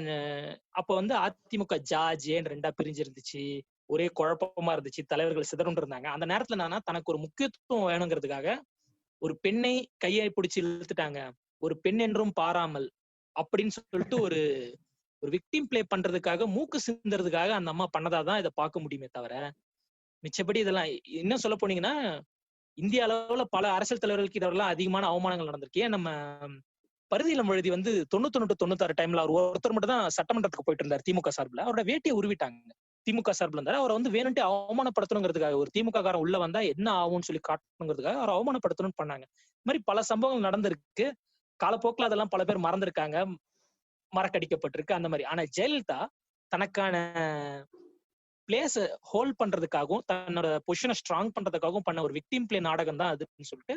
அப்ப வந்து அதிமுக ஜாஜேன்னு 2 பிரிஞ்சிருந்துச்சு, ஒரே குழப்பமா இருந்துச்சு, தலைவர்கள் சிதறண்டு இருந்தாங்க. அந்த நேரத்துல என்னன்னா, தனக்கு ஒரு முக்கியத்துவம் வேணுங்கிறதுக்காக ஒரு பெண்ணை கையை பிடிச்சு இழுத்துட்டாங்க, ஒரு பெண் என்றும் பாராமல் அப்படின்னு சொல்லிட்டு ஒரு விக்டிம் பிளே பண்றதுக்காக, மூக்கு சிந்துறதுக்காக அந்த அம்மா பண்ணதாதான் இதை பார்க்க முடியுமே தவிர, மிச்சப்படி இதெல்லாம் இன்னும் சொல்ல போனீங்கன்னா இந்திய அளவுல பல அரசியல் தலைவர்களுக்கு இதெல்லாம் அதிகமான அவமானங்கள் நடந்திருக்கு. ஏன் நம்ம பரிதியிலம் எழுதி வந்து 99 96 டைம்ல அவர் ஒருத்தர் மட்டும் தான் சட்டமன்றத்துக்கு போயிட்டு இருந்தார் திமுக சார்பில். அவரோட வேட்டியை உருவிட்டாங்க. திமுக சார்பில் இருந்தாரு, அவரை வந்து வேணும்ட்டு அவமானப்படுத்தணுங்கிறதுக்காக, ஒரு திமுக காரன் உள்ள வந்தா என்ன ஆகும்னு சொல்லி காட்டணுங்கிறதுக்காக அவர் அவமானப்படுத்தணும்னு பண்ணாங்க. இந்த மாதிரி பல சம்பவங்கள் நடந்திருக்கு. காலப்போக்கில் அதெல்லாம் பல பேர் மறந்திருக்காங்க, மறக்கடிக்கப்பட்டிருக்கு அந்த மாதிரி. ஆனா ஜெயலலிதா தனக்கான பிளேஸ் ஹோல்ட் பண்றதுக்காகவும் தன்னோட பொசிஷனை ஸ்ட்ராங் பண்றதுக்காகவும் பண்ண ஒரு விக்டிம் பிளே நாடகம் தான் அதுன்னு சொல்லிட்டு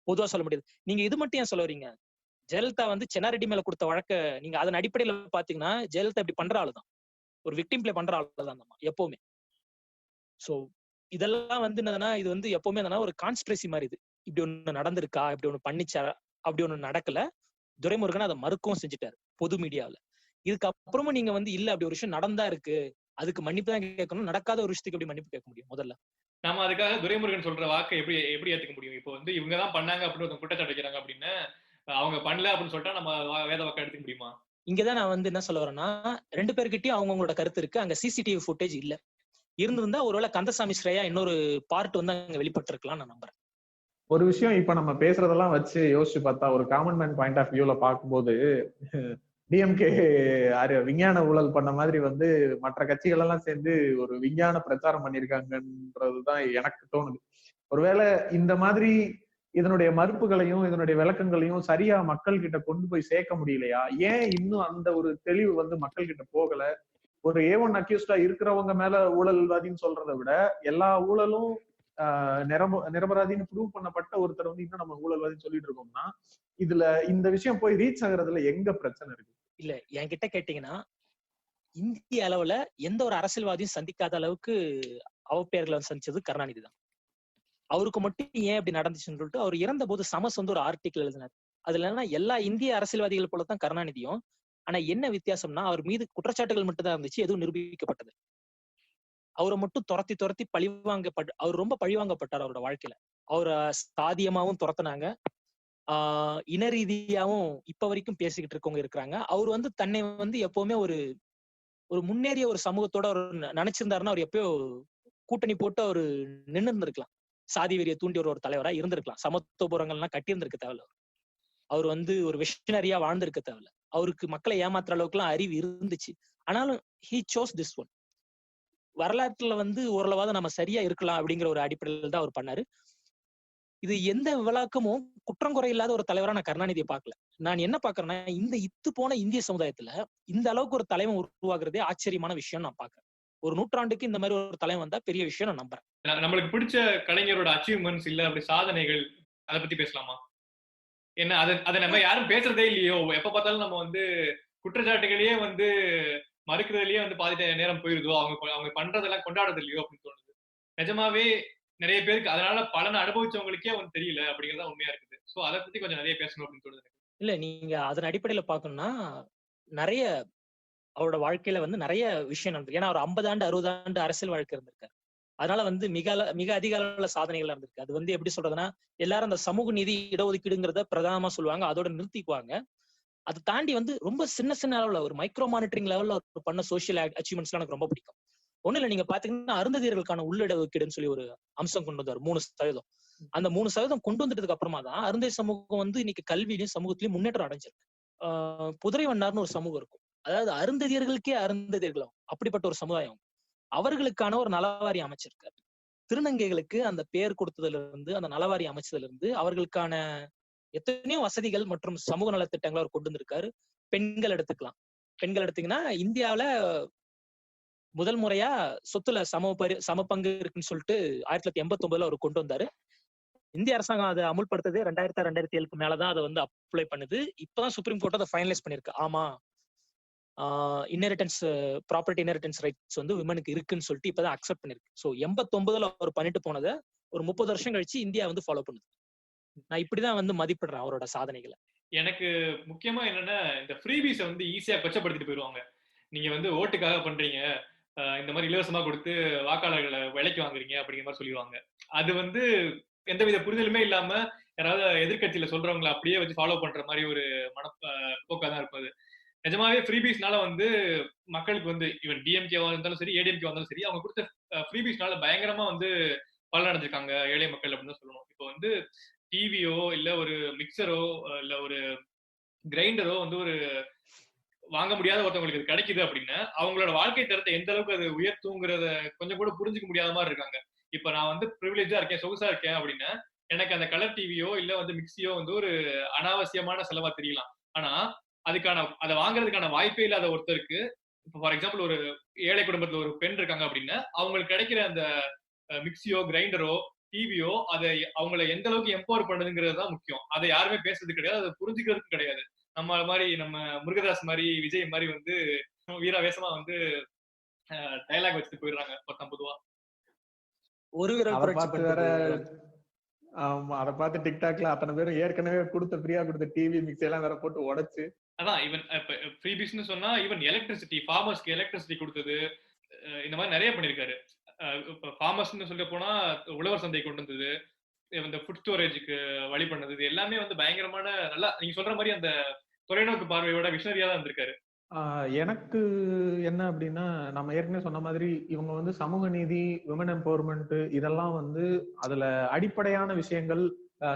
பொதுவா சொல்ல முடியாது. நீங்க இது மட்டும் ஏன் சொல்ல வரீங்க? ஜெயலலிதா வந்து சென்னாரெட்டி மேல கொடுத்த வழக்க நீங்க அதன் அடிப்படையில பாத்தீங்கன்னா ஜெயலலிதா இப்படி பண்ற ஆளுதான், ஒரு விக்டிம் பிளே பண்ற ஆளுதான் எப்பவுமே. சோ இதெல்லாம் வந்து என்னதுன்னா, இது வந்து எப்பவுமே என்னன்னா ஒரு கான்ஸ்பிரசி மாதிரி. இது இப்படி ஒண்ணு நடந்திருக்கா, இப்படி ஒண்ணு பண்ணிச்சா, அப்படி ஒண்ணு நடக்கல. துரைமுருகன் அதை மறுக்கவும் செஞ்சுட்டாரு பொது மீடியாவில. இதுக்கப்புறமும் நீங்க வந்து இல்ல அப்படி ஒரு விஷயம் நடந்தா இருக்கு, அதுக்கு மன்னிப்பு தான் கேட்கணும், நடக்காத ஒரு விஷயத்துக்கு எப்படி மன்னிப்பு கேட்க முடியும்? முதல்ல நம்ம அதுக்காக துரைமுருகன் சொல்ற வாக்கை எப்படி ஏத்துக்க முடியும்? இப்போ வந்து இவங்கதான் பண்ணாங்க அப்படின்னு குற்றச்சாட்டு வைக்கிறாங்க அப்படின்னு, அவங்க பண்ணல அப்படின்னு சொல்லிட்டா நம்ம வேத வாக்கை எடுத்துக்க முடியுமா? இங்கதான் நான் வந்து என்ன சொல்ல வரேன்னா, 2 பேர்கிட்டயும் அவங்களோட கருத்து இருக்கு. அங்க சிசிடிவி ஃபுட்டேஜ் இல்ல. இருந்திருந்தா ஒருவேளை கந்தசாமி ஸ்ரேயா இன்னொரு பார்ட் வந்து அங்க வெளிப்பட்டு இருக்கலாம் நான் நம்புறேன். ஒரு விஷயம் இப்ப நம்ம பேசுறதெல்லாம் வச்சு யோசிச்சு பார்த்தா, ஒரு காமன் மேன் பாயிண்ட் ஆஃப் வியூல பார்க்கும்போது டிஎம்கே விஞ்ஞான ஊழல் பண்ண மாதிரி வந்து மற்ற கட்சிகள் எல்லாம் சேர்ந்து ஒரு விஞ்ஞான பிரச்சாரம் பண்ணிருக்காங்கன்றதுதான் எனக்கு தோணுது. ஒருவேளை இந்த மாதிரி இதனுடைய மறுப்புகளையும் இதனுடைய விளக்கங்களையும் சரியா மக்கள் கிட்ட கொண்டு போய் சேர்க்க முடியலையா? ஏன் இன்னும் அந்த ஒரு தெளிவு வந்து மக்கள் கிட்ட போகல? ஒரு A1 அக்யூஸ்டா இருக்கிறவங்க மேல ஊழல்வாதின்னு சொல்றதை விட எல்லா ஊழலும் நிரபராதின்னு ப்ரூவ் பண்ணப்பட்ட ஒருத்தர் வந்து இன்னும் நம்ம ஊழல்வாதின்னு சொல்லிட்டு இருக்கோம்னா, இதுல இந்த விஷயம் போய் ரீச் ஆகுறதுல எங்க பிரச்சனை இருக்கு? இல்ல, என்கிட்ட கேட்டீங்கன்னா, இந்திய அளவுல எந்த ஒரு அரசியல்வாதியும் சந்திக்காத அளவுக்கு அவப்பெயர்களை சந்திச்சது கருணாநிதி தான். அவருக்கு மட்டும் ஏன் இப்படி நடந்துச்சுன்னு சொல்லிட்டு அவர் இறந்த போது சமஸ் வந்து ஒரு ஆர்டிக்கல் எழுதினார். அதுல என்னன்னா, எல்லா இந்திய அரசியல்வாதிகள் போலதான் கருணாநிதியும். ஆனா என்ன வித்தியாசம்னா, அவர் மீது குற்றச்சாட்டுகள் மட்டும் தான் இருந்துச்சு, எதுவும் நிரூபிக்கப்பட்டது. அவரை மட்டும் துரத்தி அவர் ரொம்ப பழிவாங்கப்பட்டார் அவரோட வாழ்க்கையில. அவரை சாதியமாவும் துரத்துனாங்க, இன ரீதியாவும் இப்ப வரைக்கும் பேசிக்கிட்டு இருக்கவங்க இருக்கிறாங்க. அவர் வந்து தன்னை வந்து எப்பவுமே ஒரு முன்னேறிய ஒரு சமூகத்தோட அவர் நினைச்சிருந்தாருன்னா அவர் எப்பயோ கூட்டணி போட்டு அவரு நின்று இருந்திருக்கலாம். சாதி வெறியை தூண்டி ஒரு தலைவரா இருந்திருக்கலாம். சமத்துவபுரங்கள்லாம் கட்டி இருந்திருக்க தேவையில்ல. அவர் வந்து ஒரு விஷனரியா வாழ்ந்திருக்க தேவையில்ல. அவருக்கு மக்களை ஏமாத்துற அளவுக்கு எல்லாம் அறிவு இருந்துச்சு. ஆனாலும் he chose this one. வரலாற்றுல வந்து ஓரளவாவது நம்ம சரியா இருக்கலாம் அப்படிங்கிற ஒரு அடிப்படையில் தான் அவர் பண்ணாரு. இது எந்த விளக்கமும் குற்றம் குறை இல்லாத ஒரு தலைவரா நான் கருணாநிதியை பார்க்கல. நான் என்ன பாக்குறேன்னா, இந்த இத்து போன இந்திய சமுதாயத்துல இந்த அளவுக்கு ஒரு தலைவன் உருவாக்குறதே ஆச்சரியமான விஷயம் நான் பாக்குறேன். ஒரு நூற்றாண்டுக்கு இந்த மாதிரி ஒரு தலைவன் வந்தா பெரிய விஷயம் நான் நம்புறேன். நம்மளுக்கு பிடிச்ச கலைஞரோட அச்சீவ்மெண்ட்ஸ் இல்ல அப்படி சாதனைகள் அதை பத்தி பேசலாமா? என்ன அதை நம்ம யாரும் பேசுறதே இல்லையோ, எப்ப பார்த்தாலும் நம்ம வந்து குற்றச்சாட்டுகளையே வந்து மறுக்கிறதுலயே வந்து பாதி நேரம் போயிருதோ, அவங்க பண்றதெல்லாம் கொண்டாடுறது இல்லையோ அப்படின்னு தோணுது. நிஜமாவே நிறைய பேருக்கு அதனால பலனை அனுபவிச்சவங்களுக்கே வந்து தெரியல அப்படிங்கறத உண்மையா இருக்குது. சோ அதை பத்தி கொஞ்சம் நிறைய பேசணும் அப்படின்னு தோணுது. இல்ல, நீங்க அதன் அடிப்படையில பாக்கணும்னா நிறைய அவரோட வாழ்க்கையில வந்து நிறைய விஷயம் நடந்திருக்கு. ஏன்னா அவர் 50 ஆண்டு 60 ஆண்டு அரசியல் வாழ்க்கை இருந்திருக்காரு. அதனால வந்து மிக அதிக அளவுல சாதனைகள் இருந்திருக்கு. அது வந்து எப்படி சொல்றதுன்னா, எல்லாரும் அந்த சமூக நீதி இடஒதுக்கீடுங்கிறத பிரதானமா சொல்லுவாங்க, அதோட நிறுத்திக்குவாங்க. அதை தாண்டி வந்து ரொம்ப சின்ன அளவுல ஒரு மைக்ரோ மானிட்டரிங் லெவல்ல ஒரு பண்ண சோசியல் அச்சீவ்மெண்ட்ஸ் எனக்கு ரொம்ப பிடிக்கும். ஒண்ணு இல்ல, நீங்க பாத்தீங்கன்னா அருந்ததியர்களுக்கான உள்ளிடஒதுக்கீடுன்னு சொல்லி ஒரு அம்சம் கொண்டு வந்தார், 3%. அந்த 3% கொண்டு வந்துட்டதுக்கு அப்புறமா தான் அருந்தை சமூகம் வந்து இன்னைக்கு கல்வியிலையும் சமூகத்திலயும் முன்னேற்றம் அடைஞ்சிருக்கு. புதுரை வண்ணார்னு ஒரு சமூகம் இருக்கும், அதாவது அருந்ததியர்களுக்கே அருந்ததியர்களும் அப்படிப்பட்ட ஒரு சமுதாயம். அவர்களுக்கான ஒரு நலவாரி அமைச்சிருக்காரு. திருநங்கைகளுக்கு அந்த பெயர் கொடுத்ததுல இருந்து, அந்த நலவாரி அமைச்சதுல இருந்து அவர்களுக்கான எத்தனையோ வசதிகள் மற்றும் சமூக நலத்திட்டங்களை அவர் கொண்டு வந்திருக்காரு. பெண்கள் எடுத்துக்கலாம். பெண்கள் எடுத்தீங்கன்னா இந்தியாவில முதல் முறையா சொத்துல சம பங்கு இருக்குன்னு சொல்லிட்டு 1989 அவர் கொண்டு வந்தாரு. இந்திய அரசாங்கம் அதை அமுல்படுத்தது 2007 மேலதான் அதை வந்து அப்ளை பண்ணுது. இப்பதான் சுப்ரீம் கோர்ட் அதை ஃபைனலைஸ் பண்ணிருக்கு. ஆமா, ப்ராப்பர்ட்டி இன்ஹெரிட்டன்ஸ் ரைட்ஸ் வந்து விமனுக்கு இருக்குன்னு சொல்லிட்டு இப்பதான் அக்செப்ட் பண்ணிருக்கு. சோ 89 அவர் பண்ணிட்டு போனதை ஒரு 30 வருஷம் கழிச்சு இந்தியா வந்து ஃபாலோ பண்ணுது. நான் இப்படிதான் வந்து மதிப்பிடுறேன் அவரோட சாதனைகளை. எனக்கு முக்கியமா என்னன்னா, இந்த ஃப்ரீபீஸை வந்து ஈஸியா கொச்சப்படுத்திட்டு போயிருவாங்க. நீங்க வந்து ஓட்டுக்காக பண்றீங்க, இந்த மாதிரி இலவசமா கொடுத்து வாக்காளர்களை விலைக்கு வாங்குறீங்க அப்படிங்கிற மாதிரி சொல்லிடுவாங்க. அது வந்து எந்தவித புரிதலுமே இல்லாம யாராவது எதிர்கட்சியில சொல்றவங்களை அப்படியே வச்சு ஃபாலோ பண்ற மாதிரி ஒரு போக்கா தான் இருப்பது. நிஜமாவே ஃப்ரீபீஸ்னால வந்து மக்களுக்கு வந்து ஈவன் டிஎம்கேவா இருந்தாலும் சரி, ஏடிஎம்கே வந்தாலும் சரி, அவங்க கொடுத்த ஃப்ரீபீஸ்னால பயங்கரமா வந்து பலன் அடைஞ்சிருக்காங்க ஏழை மக்கள் அப்படின்னு சொல்லணும். இப்போ வந்து டிவியோ இல்ல ஒரு மிக்சரோ இல்ல ஒரு கிரைண்டரோ வந்து ஒரு வாங்க முடியாத ஒருத்தவங்களுக்கு இது கிடைக்குது அப்படின்னா அவங்களோட வாழ்க்கை தரத்தை எந்த அளவுக்கு அது உயர்த்துங்கிறத கொஞ்சம் கூட புரிஞ்சுக்க முடியாத மாதிரி இருக்காங்க. இப்ப நான் வந்து ப்ரிவிலேஜா இருக்கேன், சொகுசா இருக்கேன் அப்படின்னா எனக்கு அந்த கலர் டிவியோ இல்ல வந்து மிக்சியோ வந்து ஒரு அனாவசியமான செலவா தெரியலாம். ஆனா அதை வாங்குறதுக்கான வாய்ப்பே இல்லாத ஒருத்தருக்கு, இப்போ ஃபார் எக்ஸாம்பிள் ஒரு ஏழை குடும்பத்துல ஒரு பெண் இருக்காங்க அப்படின்னா அவங்களுக்கு கிடைக்கிற அந்த மிக்சியோ கிரைண்டரோ டிவியோ அதை அவங்களை எந்த அளவுக்கு எம்பவர் பண்ணுதுங்கிறது தான் முக்கியம். அதை யாருமே பேசுறது கிடையாது, அதை புரிஞ்சுக்கிறதுக்கும் கிடையாது. நம்ம மாதிரி நம்ம முருகதாஸ் மாதிரி விஜய் மாதிரி வந்து வீராவேசமா வந்து டயலாக் வச்சுட்டு போயிடுறாங்க பொதுவா. ஒரு ஆமா, அதை பார்த்து டிக்டாக்ல அத்தனை பேரும் ஏற்கனவே ஃப்ரீயா கொடுத்த டிவி மிக்ஸி எல்லாம் வேற போட்டு உடைச்சு, அதான் ஈவன் ஃப்ரீ பிசினஸ் சொன்னா ஈவன் எலக்ட்ரிசிட்டி, ஃபார்மர்ஸ்க்கு எலக்ட்ரிசிட்டி கொடுத்தது, இந்த மாதிரி நிறைய பண்ணிருக்காரு. இப்ப ஃபார்மர்ஸ்னு சொல்ல போனா உழவர் சந்தை கொண்டு வந்தது, இந்த ஃபுட் ஸ்டோரேஜுக்கு வழி பண்ணது, இது எல்லாமே வந்து பயங்கரமான நல்லா நீங்க சொல்ற மாதிரி அந்த தொலைநோக்கு பார்வையோட விஷனரியா தான் இருந்திருக்காரு. எனக்கு என்ன அப்படின்னா, நம்ம ஏற்கனவே சொன்ன மாதிரி இவங்க வந்து சமூக நீதி, விமன் எம்பவர்மெண்ட் இதெல்லாம் வந்து அதுல அடிப்படையான விஷயங்கள்,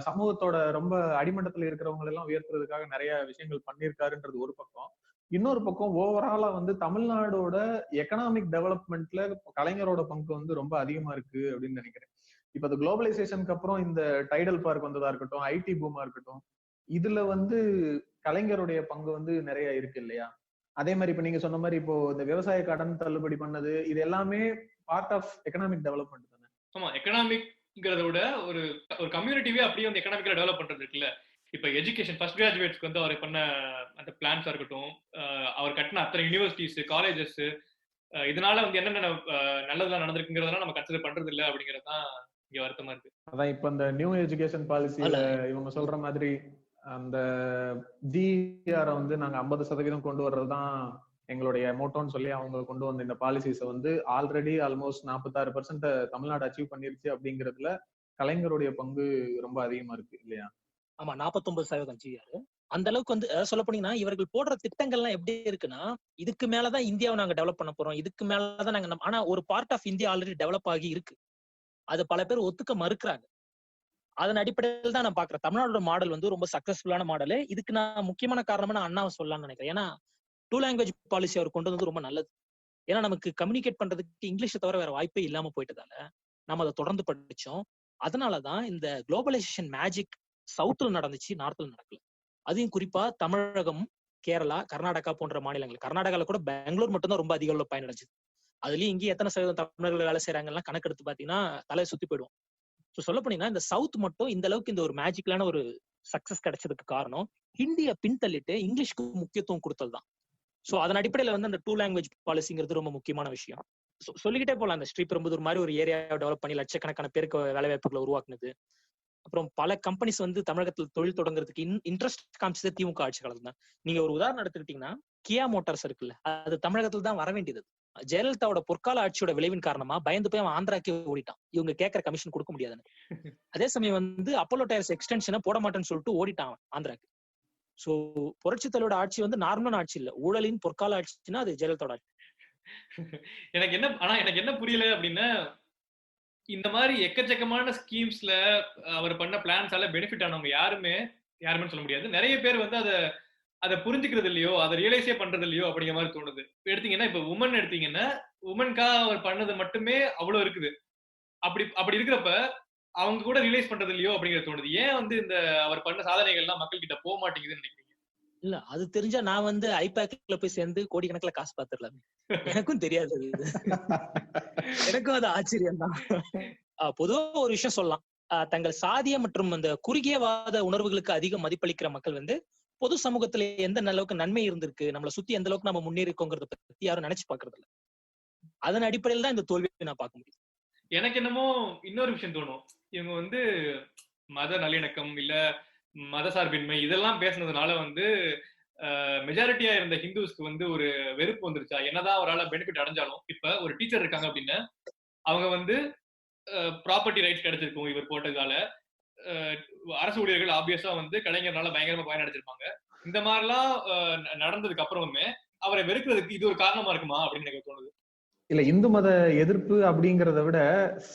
சமூகத்தோட ரொம்ப அடிமட்டத்துல இருக்கிறவங்க எல்லாம் உயர்த்துறதுக்காக நிறைய விஷயங்கள் பண்ணியிருக்காருன்றது ஒரு பக்கம். இன்னொரு பக்கம் ஓவராலா வந்து தமிழ்நாடோட எக்கனாமிக் டெவலப்மெண்ட்ல கலைஞரோட பங்கு வந்து ரொம்ப அதிகமா இருக்கு அப்படின்னு நினைக்கிறேன். இப்ப இந்த குளோபலைசேஷனுக்கு அப்புறம் இந்த டைடல் பார்க் வந்ததா இருக்கட்டும், ஐடி பூமா இருக்கட்டும், இதுல வந்து கலைஞருடைய பங்கு வந்து நிறைய இருக்கு இல்லையா? அதே மாதிரி இப்ப நீங்க சொன்ன மாதிரி இப்போ இந்த விவசாய கடன் தள்ளுபடி பண்ணது, இது எல்லாமே பார்ட் ஆஃப் எக்கனாமிக் டெவலப்மெண்ட் தானே. ஆமா, எக்கனாமிக்ங்கிறத விட ஒரு கம்யூனிட்டிவே அப்படியே வந்து எக்கனாமிக்கலா டெவலப் பண்றது இருக்குல்ல. இப்ப எஜுகேஷன் ஃபர்ஸ்ட் கிராஜுவேட்ஸ்க்கு வந்து அவர் பண்ண அந்த பிளான்ஸா இருக்கட்டும், அவர் கட்டின அத்தனை யூனிவர்சிட்டிஸ், காலேஜஸ், இதனால வந்து என்னென்ன நல்லதெல்லாம் நடந்திருக்குங்கிறதெல்லாம் நம்ம கன்சிடர் பண்றது இல்ல அப்படிங்கறதுதான் இங்க வருத்தமா இருக்கு. அதான் இப்ப இந்த நியூ எஜுகேஷன் பாலிசியில இவங்க சொல்ற மாதிரி அந்த ஜிஆர் வந்து நாங்க 50% கொண்டு வர்றதுதான் எங்களுடைய மோட்டோன்னு சொல்லி அவங்க கொண்டு வந்த இந்த பாலிசிஸை வந்து ஆல்ரெடி ஆல்மோஸ்ட் 46% தமிழ்நாடு அச்சீவ் பண்ணிருச்சு அப்படிங்கிறதுல கலைஞருடைய பங்கு ரொம்ப அதிகமா இருக்கு இல்லையா? ஆமா, 49% ஜிஆர். அந்த அளவுக்கு வந்து சொல்ல போனீங்கன்னா இவர்கள் போடுற திட்டங்கள்லாம் எப்படி இருக்குன்னா, இதுக்கு மேலதான் இந்தியாவை நாங்க டெவலப் பண்ண போறோம், இதுக்கு மேலதான் நாங்க ஆனா ஒரு part of India already develop ஆகி இருக்கு. அது பல பேர் ஒத்துக்க மறுக்கிறாங்க. அதன் அடிப்படையில் தான் நான் பாக்குறேன் தமிழ்நாடோட மாடல் வந்து ரொம்ப சக்சஸ்ஃபுல்லான மாடல். இதுக்கு நான் முக்கியமான காரணமா நான் அண்ணாவை சொல்லலாம்னு நினைக்கிறேன். ஏன்னா 2 லாங்குவேஜ் பாலிசி அவர் கொண்டு வந்து ரொம்ப நல்லது. ஏன்னா நமக்கு கம்யூனிகேட் பண்றதுக்கு இங்கிலீஷை தவிர வேற வாய்ப்பே இல்லாம போயிட்டதால நம்ம அதை தொடர்ந்து படிச்சோம். அதனாலதான் இந்த குளோபலைசேஷன் மேஜிக் சவுத்துல நடந்துச்சு, நார்த்ல நடக்கல. அதையும் குறிப்பா தமிழகம், கேரளா, கர்நாடகா போன்ற மாநிலங்கள், கர்நாடகால கூட பெங்களூர் மட்டும்தான் ரொம்ப அதிக அளவுல பயனடைஞ்சது. அதுலயும் இங்கேயும் எத்தனை சதவீதம் தமிழர்கள் வேலை செய்யறாங்கலாம் கணக்கெடுத்து பாத்தீங்கன்னா தலை சுத்தி போயிடுவோம். ஸோ சொல்ல போனீங்கன்னா இந்த சவுத் மட்டும் இந்த அளவுக்கு இந்த ஒரு மேஜிக்கலான ஒரு சக்சஸ் கிடைச்சதுக்கு காரணம் ஹிந்தியை பின்தள்ளிட்டு இங்கிலீஷ்க்கு முக்கியத்துவம் கொடுத்ததுதான். ஸோ அதன் அடிப்படையில வந்து அந்த 2 லாங்குவேஜ் பாலிசிங்கிறது ரொம்ப முக்கியமான விஷயம். சொல்லிக்கிட்டே போலாம். அந்த ஸ்ரீபெரும்புதூர் மாதிரி ஒரு ஏரியா டெவலப் பண்ணி லட்சக்கணக்கான பேருக்கு வேலை வாய்ப்புகளை உருவாக்குனது. அப்புறம் பல கம்பெனிஸ் வந்து தமிழகத்தில் தொழில் தொடங்குறதுக்கு இன்ட்ரெஸ்ட் காமிச்சது திமுக ஆட்சி காலத்துல தான். நீங்க ஒரு உதாரணம் எடுத்துக்கிட்டீங்கன்னா கியா மோட்டார்ஸ் இருக்குல்ல, அது தமிழகத்துல தான் வர வேண்டியது. ஜெயலலிதாவோட பொற்கால ஆட்சியோட விளைவின் காரணமா பயந்து போய் அவன் ஆந்திராக்கே ஓடிட்டான், இவங்க கேட்கற கமிஷன் கொடுக்க முடியாதுன்னு. அதே சமயம் வந்து அப்போலோ டயர்ஸ் எக்ஸ்டென்ஷனை போட மாட்டேன்னு சொல்லிட்டு ஓடிட்டான் ஆந்திராக்கு. சோ புரட்சி தலையோட ஆட்சி வந்து நார்மலான ஆட்சி இல்ல, ஊழலின் பொற்கால ஆட்சின்னா அது ஜெயலலிதாவோட ஆட்சி. எனக்கு என்ன புரியல அப்படின்னா, இந்த மாதிரி எக்கச்சக்கமான ஸ்கீம்ஸ்ல அவர் பண்ண பிளான்ஸால பெனிஃபிட் ஆனவங்க யாருமே சொல்ல முடியாது. நிறைய பேர் வந்து அதை புரிஞ்சுக்கிறது இல்லையோ, அதை ரியலைஸே பண்றது இல்லையோ அப்படிங்கிற மாதிரி தோணுது. எடுத்தீங்கன்னா இப்ப உமன் எடுத்தீங்கன்னா, உமன்கா அவர் பண்ணது மட்டுமே அவ்வளவு இருக்குது. அப்படி இருக்கிறப்ப அவங்க கூட ரியலைஸ் பண்றது இல்லையோ அப்படிங்கிறது தோணுது. ஏன் வந்து இந்த அவர் பண்ண சாதனைகள் எல்லாம் மக்கள் கிட்ட போக மாட்டேங்குதுன்னு நினைக்கிறீங்க? இல்ல அது தெரிஞ்சா நான் வந்து ஐபேக்ல போய் சேர்ந்து கோடிக்கணக்கில் காசு பாத்துடலாம். எனக்கும் தெரியாது, எனக்கும் அது ஆச்சரியம் தான். பொதுவா ஒரு விஷயம் சொல்லலாம், தங்கள் சாதிய மற்றும் அந்த குறுகியவாத உணர்வுகளுக்கு அதிக மதிப்பளிக்கிற மக்கள் வந்து பொது சமூகத்துல எந்த அளவுக்கு நன்மை இருந்திருக்கு, நம்மளை சுத்தி எந்த அளவுக்கு நம்ம முன்னேறிக்கோங்கிறத பத்தி யாரும் நினைச்சு பாக்குறது இல்ல. அதன் அடிப்படையில் தான் இந்த தோல்வியை நான் பார்க்க முடியும். எனக்கு என்னமோ இன்னொரு விஷயம் தோணும், இவங்க வந்து மத நல்லிணக்கம் இல்ல மத சார்பின்மை இதெல்லாம் பேசுனதுனால வந்து மெஜாரிட்டியா இருந்த ஹிந்துஸ்க்கு வந்து ஒரு வெறுப்பு வந்துருச்சா? என்னதான் அவரால் பெனிஃபிட் அடைஞ்சாலும், இப்ப ஒரு டீச்சர் இருக்காங்க அப்படின்னா அவங்க வந்து ப்ராப்பர்ட்டி ரைட்ஸ் கிடைச்சிருக்கும் இவர் போட்டதால, அரசு ஊழியர்கள் ஆப்வியஸா வந்து கலைஞர்னால பயங்கரமா பயனடைச்சிருப்பாங்க. இந்த மாதிரிலாம் நடந்ததுக்கு அப்புறமே அவரை வெறுக்கிறதுக்கு இது ஒரு காரணமா இருக்குமா அப்படின்னு எனக்கு தோணுது. இல்ல, இந்து மத எதிர்ப்பு அப்படிங்கறத விட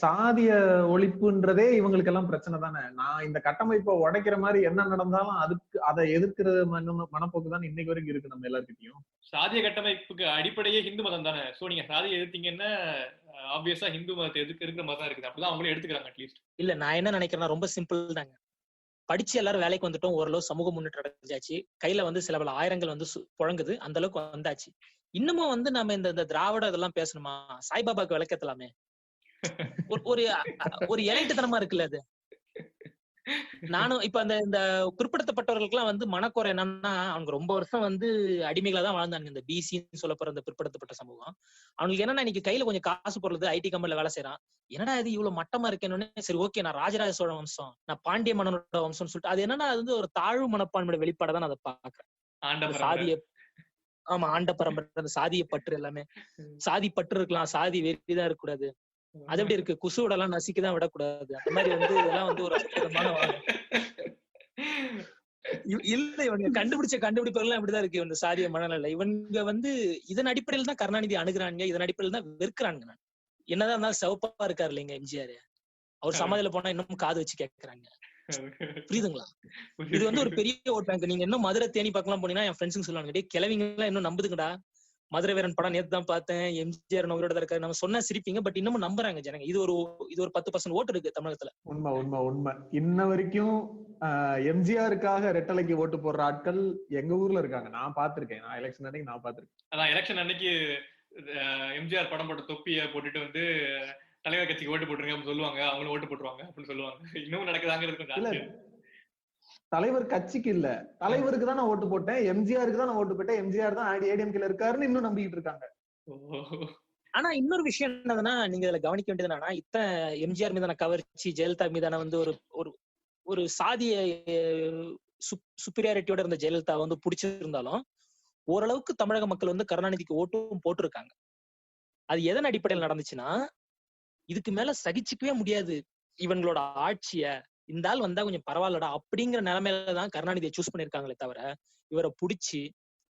சாதிய ஒழிப்புன்றதே இவங்களுக்கு எல்லாம் பிரச்சனை தானே. நான் இந்த கட்டமைப்பை உடைக்கிற மாதிரி என்ன நடந்தாலும் அதுக்கு அதை எதிர்க்கிற மனப்போக்கு தான் இன்னைக்கு வரைக்கும் இருக்கு நம்ம எல்லாருக்கிட்டையும். சாதிய கட்டமைப்புக்கு அடிப்படையே ஹிந்து மதம் தானே. சோ நீங்க சாதியை எதிர்த்தீங்கன்னா ஆப்வியஸா ஹிந்து மதத்தை இருக்கிற மாதிரி தான் இருக்குது. அப்படிதான் அவங்களே எடுத்துக்கிறாங்க அட்லீஸ்ட். இல்ல நான் என்ன நினைக்கிறேன்னா ரொம்ப சிம்பிள் தாங்க. படிச்சு எல்லாரும் வேலைக்கு வந்துட்டோம், ஓரளவு சமூக முன்னேற்றம் அடைஞ்சாச்சு, கையில வந்து சில பல ஆயிரங்கள் வந்து புழங்குது, அந்த அளவுக்கு வந்தாச்சு. இன்னமும் வந்து நம்ம இந்த திராவிட இதெல்லாம் பேசணுமா? சாய்பாபாக்கு விளக்கத்தலாமே. ஒரு இலைட்டுத்தனமா இருக்குல்ல அது. நானும் இப்ப இந்த பிற்படுத்தப்பட்டவர்களுக்கு எல்லாம் வந்து மனக்குறை என்னன்னா, அவங்க ரொம்ப வருஷம் வந்து அடிமைகளா தான் வாழ்ந்தாங்க. இந்த பிசின்னு சொல்லப்படுற இந்த பிற்படுத்தப்பட்ட சமூகம் அவங்களுக்கு என்னன்னா, இன்னைக்கு கையில கொஞ்சம் காசு போடுறது, ஐடி கம்பெனில வேலை செய்யறான், என்னடா இது இவ்வளவு மட்டமா இருக்கேன்னு. சரி ஓகே, நான் ராஜராஜ சோழ வம்சம், நான் பாண்டிய மன்னனோட வம்சம்னு சொல்லிட்டு அது என்னன்னா, அது வந்து ஒரு தாழ்வு மனப்பான்மையோட வெளிப்பாடு தான் அதை பாக்குறேன். சாதிய ஆமா ஆண்ட பரம்பரை, அந்த சாதிய பற்று எல்லாமே. சாதி பற்று இருக்கலாம், சாதி வெறிதான் இருக்கக்கூடாது. அது எப்படி இருக்கு, குசுவோட எல்லாம் நசிக்கதான் விடக்கூடாது. அந்த மாதிரி வந்து இதெல்லாம் வந்து ஒரு அற்புதமான இல்ல, இவங்க கண்டுபிடிப்புகள் எல்லாம் இப்படிதான் இருக்கு. இவங்க சாதிய மனநிலை இவங்க வந்து இதன் அடிப்படையில் தான் கருணாநிதி அணுகுறாங்க, இதன் அடிப்படையில் தான் வெறுக்கிறாங்க. நான் என்னதான் இருந்தாலும் சிவப்பா இருக்காரு இல்லைங்க எம்ஜிஆர், அவர் சமாதியில போனா இன்னும் காது வச்சு கேட்கறாங்க. புரியுதுங்களா? இது வந்து ஒரு பெரிய ஓட் பேங்க். நீங்க இன்னும் மதுரை தேனி பக்கம் போனீங்கன்னா என் ஃப்ரெண்ட்ஸுங்க சொல்லுவாங்க, கிழவிங்க எல்லாம் இன்னும் நம்புதுங்கடா, மதுரை வீரன் படம் நேத்து தான் பார்த்தேன், எம்ஜிஆர் உயிரோட தான் இருக்காரு, நம்ம சொன்னா சிரிப்பீங்க, பட் இன்னமும் நம்புறாங்க ஜனங்க. இது ஒரு 10% ஓட்டு இருக்கு தமிழகத்துல. உண்மை. இன்ன வரைக்கும் எம்ஜிஆருக்காக ரெட்டலைக்கு ஓட்டு போடுற ஆட்கள் எங்க ஊர்ல இருக்காங்க. நான் பாத்திருக்கேன். நான் எலெக்ஷன் அன்னைக்கு நான் பாத்திருக்கேன். அதான் எலெக்ஷன் அன்னைக்கு எம்ஜிஆர் படம் போட்ட தொப்பியை போட்டுட்டு வந்து தலைவர் கட்சிக்கு ஓட்டு போட்டுருங்க அப்படின்னு சொல்லுவாங்க, அவங்களும் ஓட்டு போட்டுருவாங்க அப்படின்னு சொல்லுவாங்க. இன்னமும் நடக்குதாங்கிறது. தலைவர் கட்சிக்கு இல்ல, தலைவருக்கு தான் நான் ஓட்டு போட்டேன், எம்ஜிஆருக்கு தான் நான் ஓட்டு போட்டேன், எம்ஜிஆர் தான் ஏடிஎம்கேல இருக்காருன்னு இன்னும் நம்பிக்கிட்டு இருக்காங்க. ஆனா இன்னொரு விஷயம் என்னதுன்னா, நீங்க இதுல கவனிக்க வேண்டியது என்னன்னா, இத்தனை எம்ஜிஆர் மீதான கவர்ச்சி, ஜெயலலிதா மீதான வந்து ஒரு சாதிய சுப்பீரியாரிட்டியோட இருந்த ஜெயலலிதா வந்து பிடிச்சிருந்தாலும் ஓரளவுக்கு தமிழக மக்கள் வந்து கருணாநிதிக்கு ஓட்டும் போட்டிருக்காங்க. அது எதன் அடிப்படையில் நடந்துச்சுன்னா, இதுக்கு மேல சகிச்சுக்கவே முடியாது இவங்களோட ஆட்சிய, இந்த ஆள் வந்தா கொஞ்சம் பரவாயில்லடா அப்படிங்கிற நிலைமையிலதான் கருணாநிதியை சூஸ் பண்ணிருக்காங்களே தவிர இவரை பிடிச்சி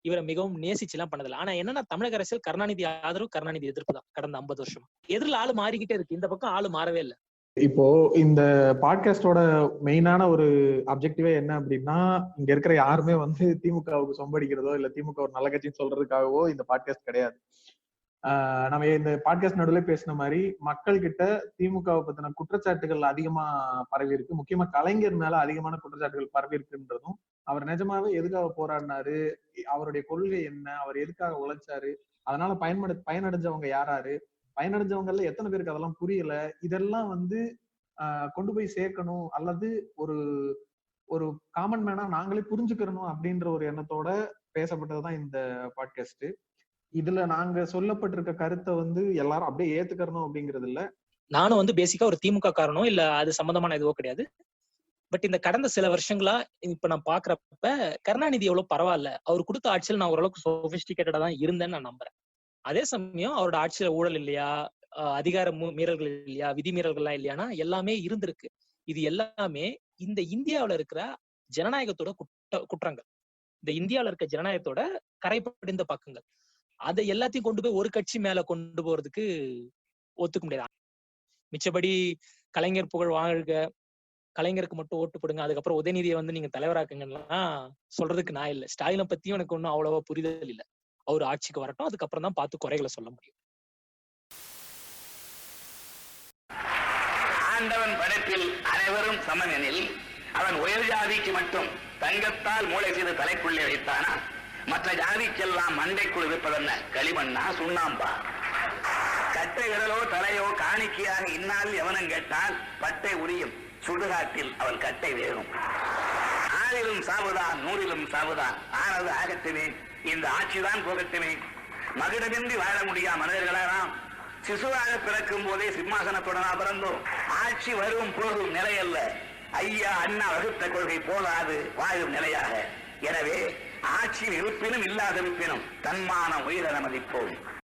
இவரை மிகவும் நேசிச்சு எல்லாம் பண்ணதில்லை. ஆனா என்னன்னா, தமிழக அரசியல் கருணாநிதி ஆதரவு, கருணாநிதி எதிர்ப்பு தான் கடந்த 50 வருஷம். எதிரில் ஆளு மாறிக்கிட்டே இருக்கு, இந்த பக்கம் ஆளு மாறவே இல்லை. இப்போ இந்த பாட்காஸ்டோட மெயினான ஒரு அப்ஜெக்டிவே என்ன அப்படின்னா, இங்க இருக்கிற யாருமே வந்து திமுகவுக்கு சொம்படிக்கிறதோ இல்ல திமுக ஒரு நல்ல கட்சின்னு சொல்றதுக்காகவோ இந்த பாட்காஸ்ட் கிடையாது. நம்ம இந்த பாட்காஸ்ட் நடுவில் பேசின மாதிரி மக்கள் கிட்ட திமுகவை பத்தின குற்றச்சாட்டுகள் அதிகமா பரவி இருக்கு. முக்கியமா கலைஞர் மேல அதிகமான குற்றச்சாட்டுகள் பரவி இருக்குன்றதும், அவர் நிஜமாவே எதுக்காக போராடினாரு, அவருடைய கொள்கை என்ன, அவர் எதுக்காக உழைச்சாரு, அதனால பயனடைஞ்சவங்க யாராரு, பயனடைஞ்சவங்கல எத்தனை பேருக்கு அதெல்லாம் புரியல, இதெல்லாம் வந்து கொண்டு போய் சேர்க்கணும், அல்லது ஒரு ஒரு காமன் மேனா நாங்களே புரிஞ்சுக்கிறணும் அப்படின்ற ஒரு எண்ணத்தோட பேசப்பட்டதுதான் இந்த பாட்காஸ்ட். இதுல நாங்க சொல்லப்பட்டிருக்க கருத்தை வந்து எல்லாரும் அப்படியே ஏத்துக்கணும் அப்படிங்கிறது இல்ல. நானும் வந்து பேசிக்கா ஒரு திமுக காரணம் இல்ல அது சம்பந்தமான எதுவோ கிடையாது. பட் இந்த கடந்த சில வருஷங்களா இப்ப நான் பாக்குறப்ப கருணாநிதி எவ்வளவு பரவாயில்ல, அவர் கொடுத்த ஆட்சியில் நான் ஓரளவுக்கு சொபிஸ்டிகேட்டடா தான் இருந்தேன்னு நான் நம்புறேன். அதே சமயம் அவரோட ஆட்சியில ஊழல் இல்லையா, அதிகார மீறல்கள் இல்லையா, விதிமீறல்கள்லாம் இல்லையானா எல்லாமே இருந்திருக்கு. இது எல்லாமே இந்த இந்தியாவில இருக்கிற ஜனநாயகத்தோட குற்றங்கள், இந்த இந்தியாவில இருக்க ஜனநாயகத்தோட கரைப்படிந்த பக்கங்கள். அதை எல்லாத்தையும் கொண்டு போய் ஒரு கட்சி மேல கொண்டு போறதுக்கு ஒத்துக்க முடியாது. மிச்சபடி கலைஞர் புகழ் வாழ்க, கலைஞருக்கு மட்டும் ஓட்டு போடுங்க, அதுக்கப்புறம் உதயநிதியை வந்து நீங்க தலைவராக்குங்கன்னா சொல்றதுக்கு நான் இல்லை. ஸ்டாலினை பத்தியும் எனக்கு ஒன்னும் அவ்வளவா புரிதல் இல்லை. அவர் ஆட்சிக்கு வரட்டும், அதுக்கப்புறம் தான் பார்த்து குறைகளை சொல்ல முடியும். ஆண்டவன் படைப்பில் அனைவரும் சமமெனில் அவன் உயர் ஜாதிக்கு மட்டும் தங்கத்தால் மூளை செய்து தலைக்குள்ளே வைத்தானா? மற்ற ஜாதிக்கெல்லாம் மண்டைக்குள் இருப்பதென்ன களிமண்ணா சுண்ணாம்பா? கட்டை விரலோ தலையோ காணிக்கையாக இந்நாள் எவனும் கேட்டால் பட்டை உரியும், சுடுகாட்டில் அவன் கட்டை வேகும். ஆறிலும் சாவுதான், நூறிலும் சாவுதான், ஆனது ஆகட்டுமே, இந்த ஆட்சிதான் போகட்டுமே. மகுடமின்றி வாழ முடியா மனிதர்களாம் சிசுவாக பிறக்கும் போதே சிம்மாசனத்துடனா பிறந்தோம். ஆட்சி வரும் போதும் நிலையல்ல, ஐயா அண்ணா வகுத்த கொள்கை போதாது வாழும் நிலையாக. எனவே ஆட்சியில் இருப்பினும் இல்லாத இருப்பினும் தன்மான உயிரை மதிப்போம்.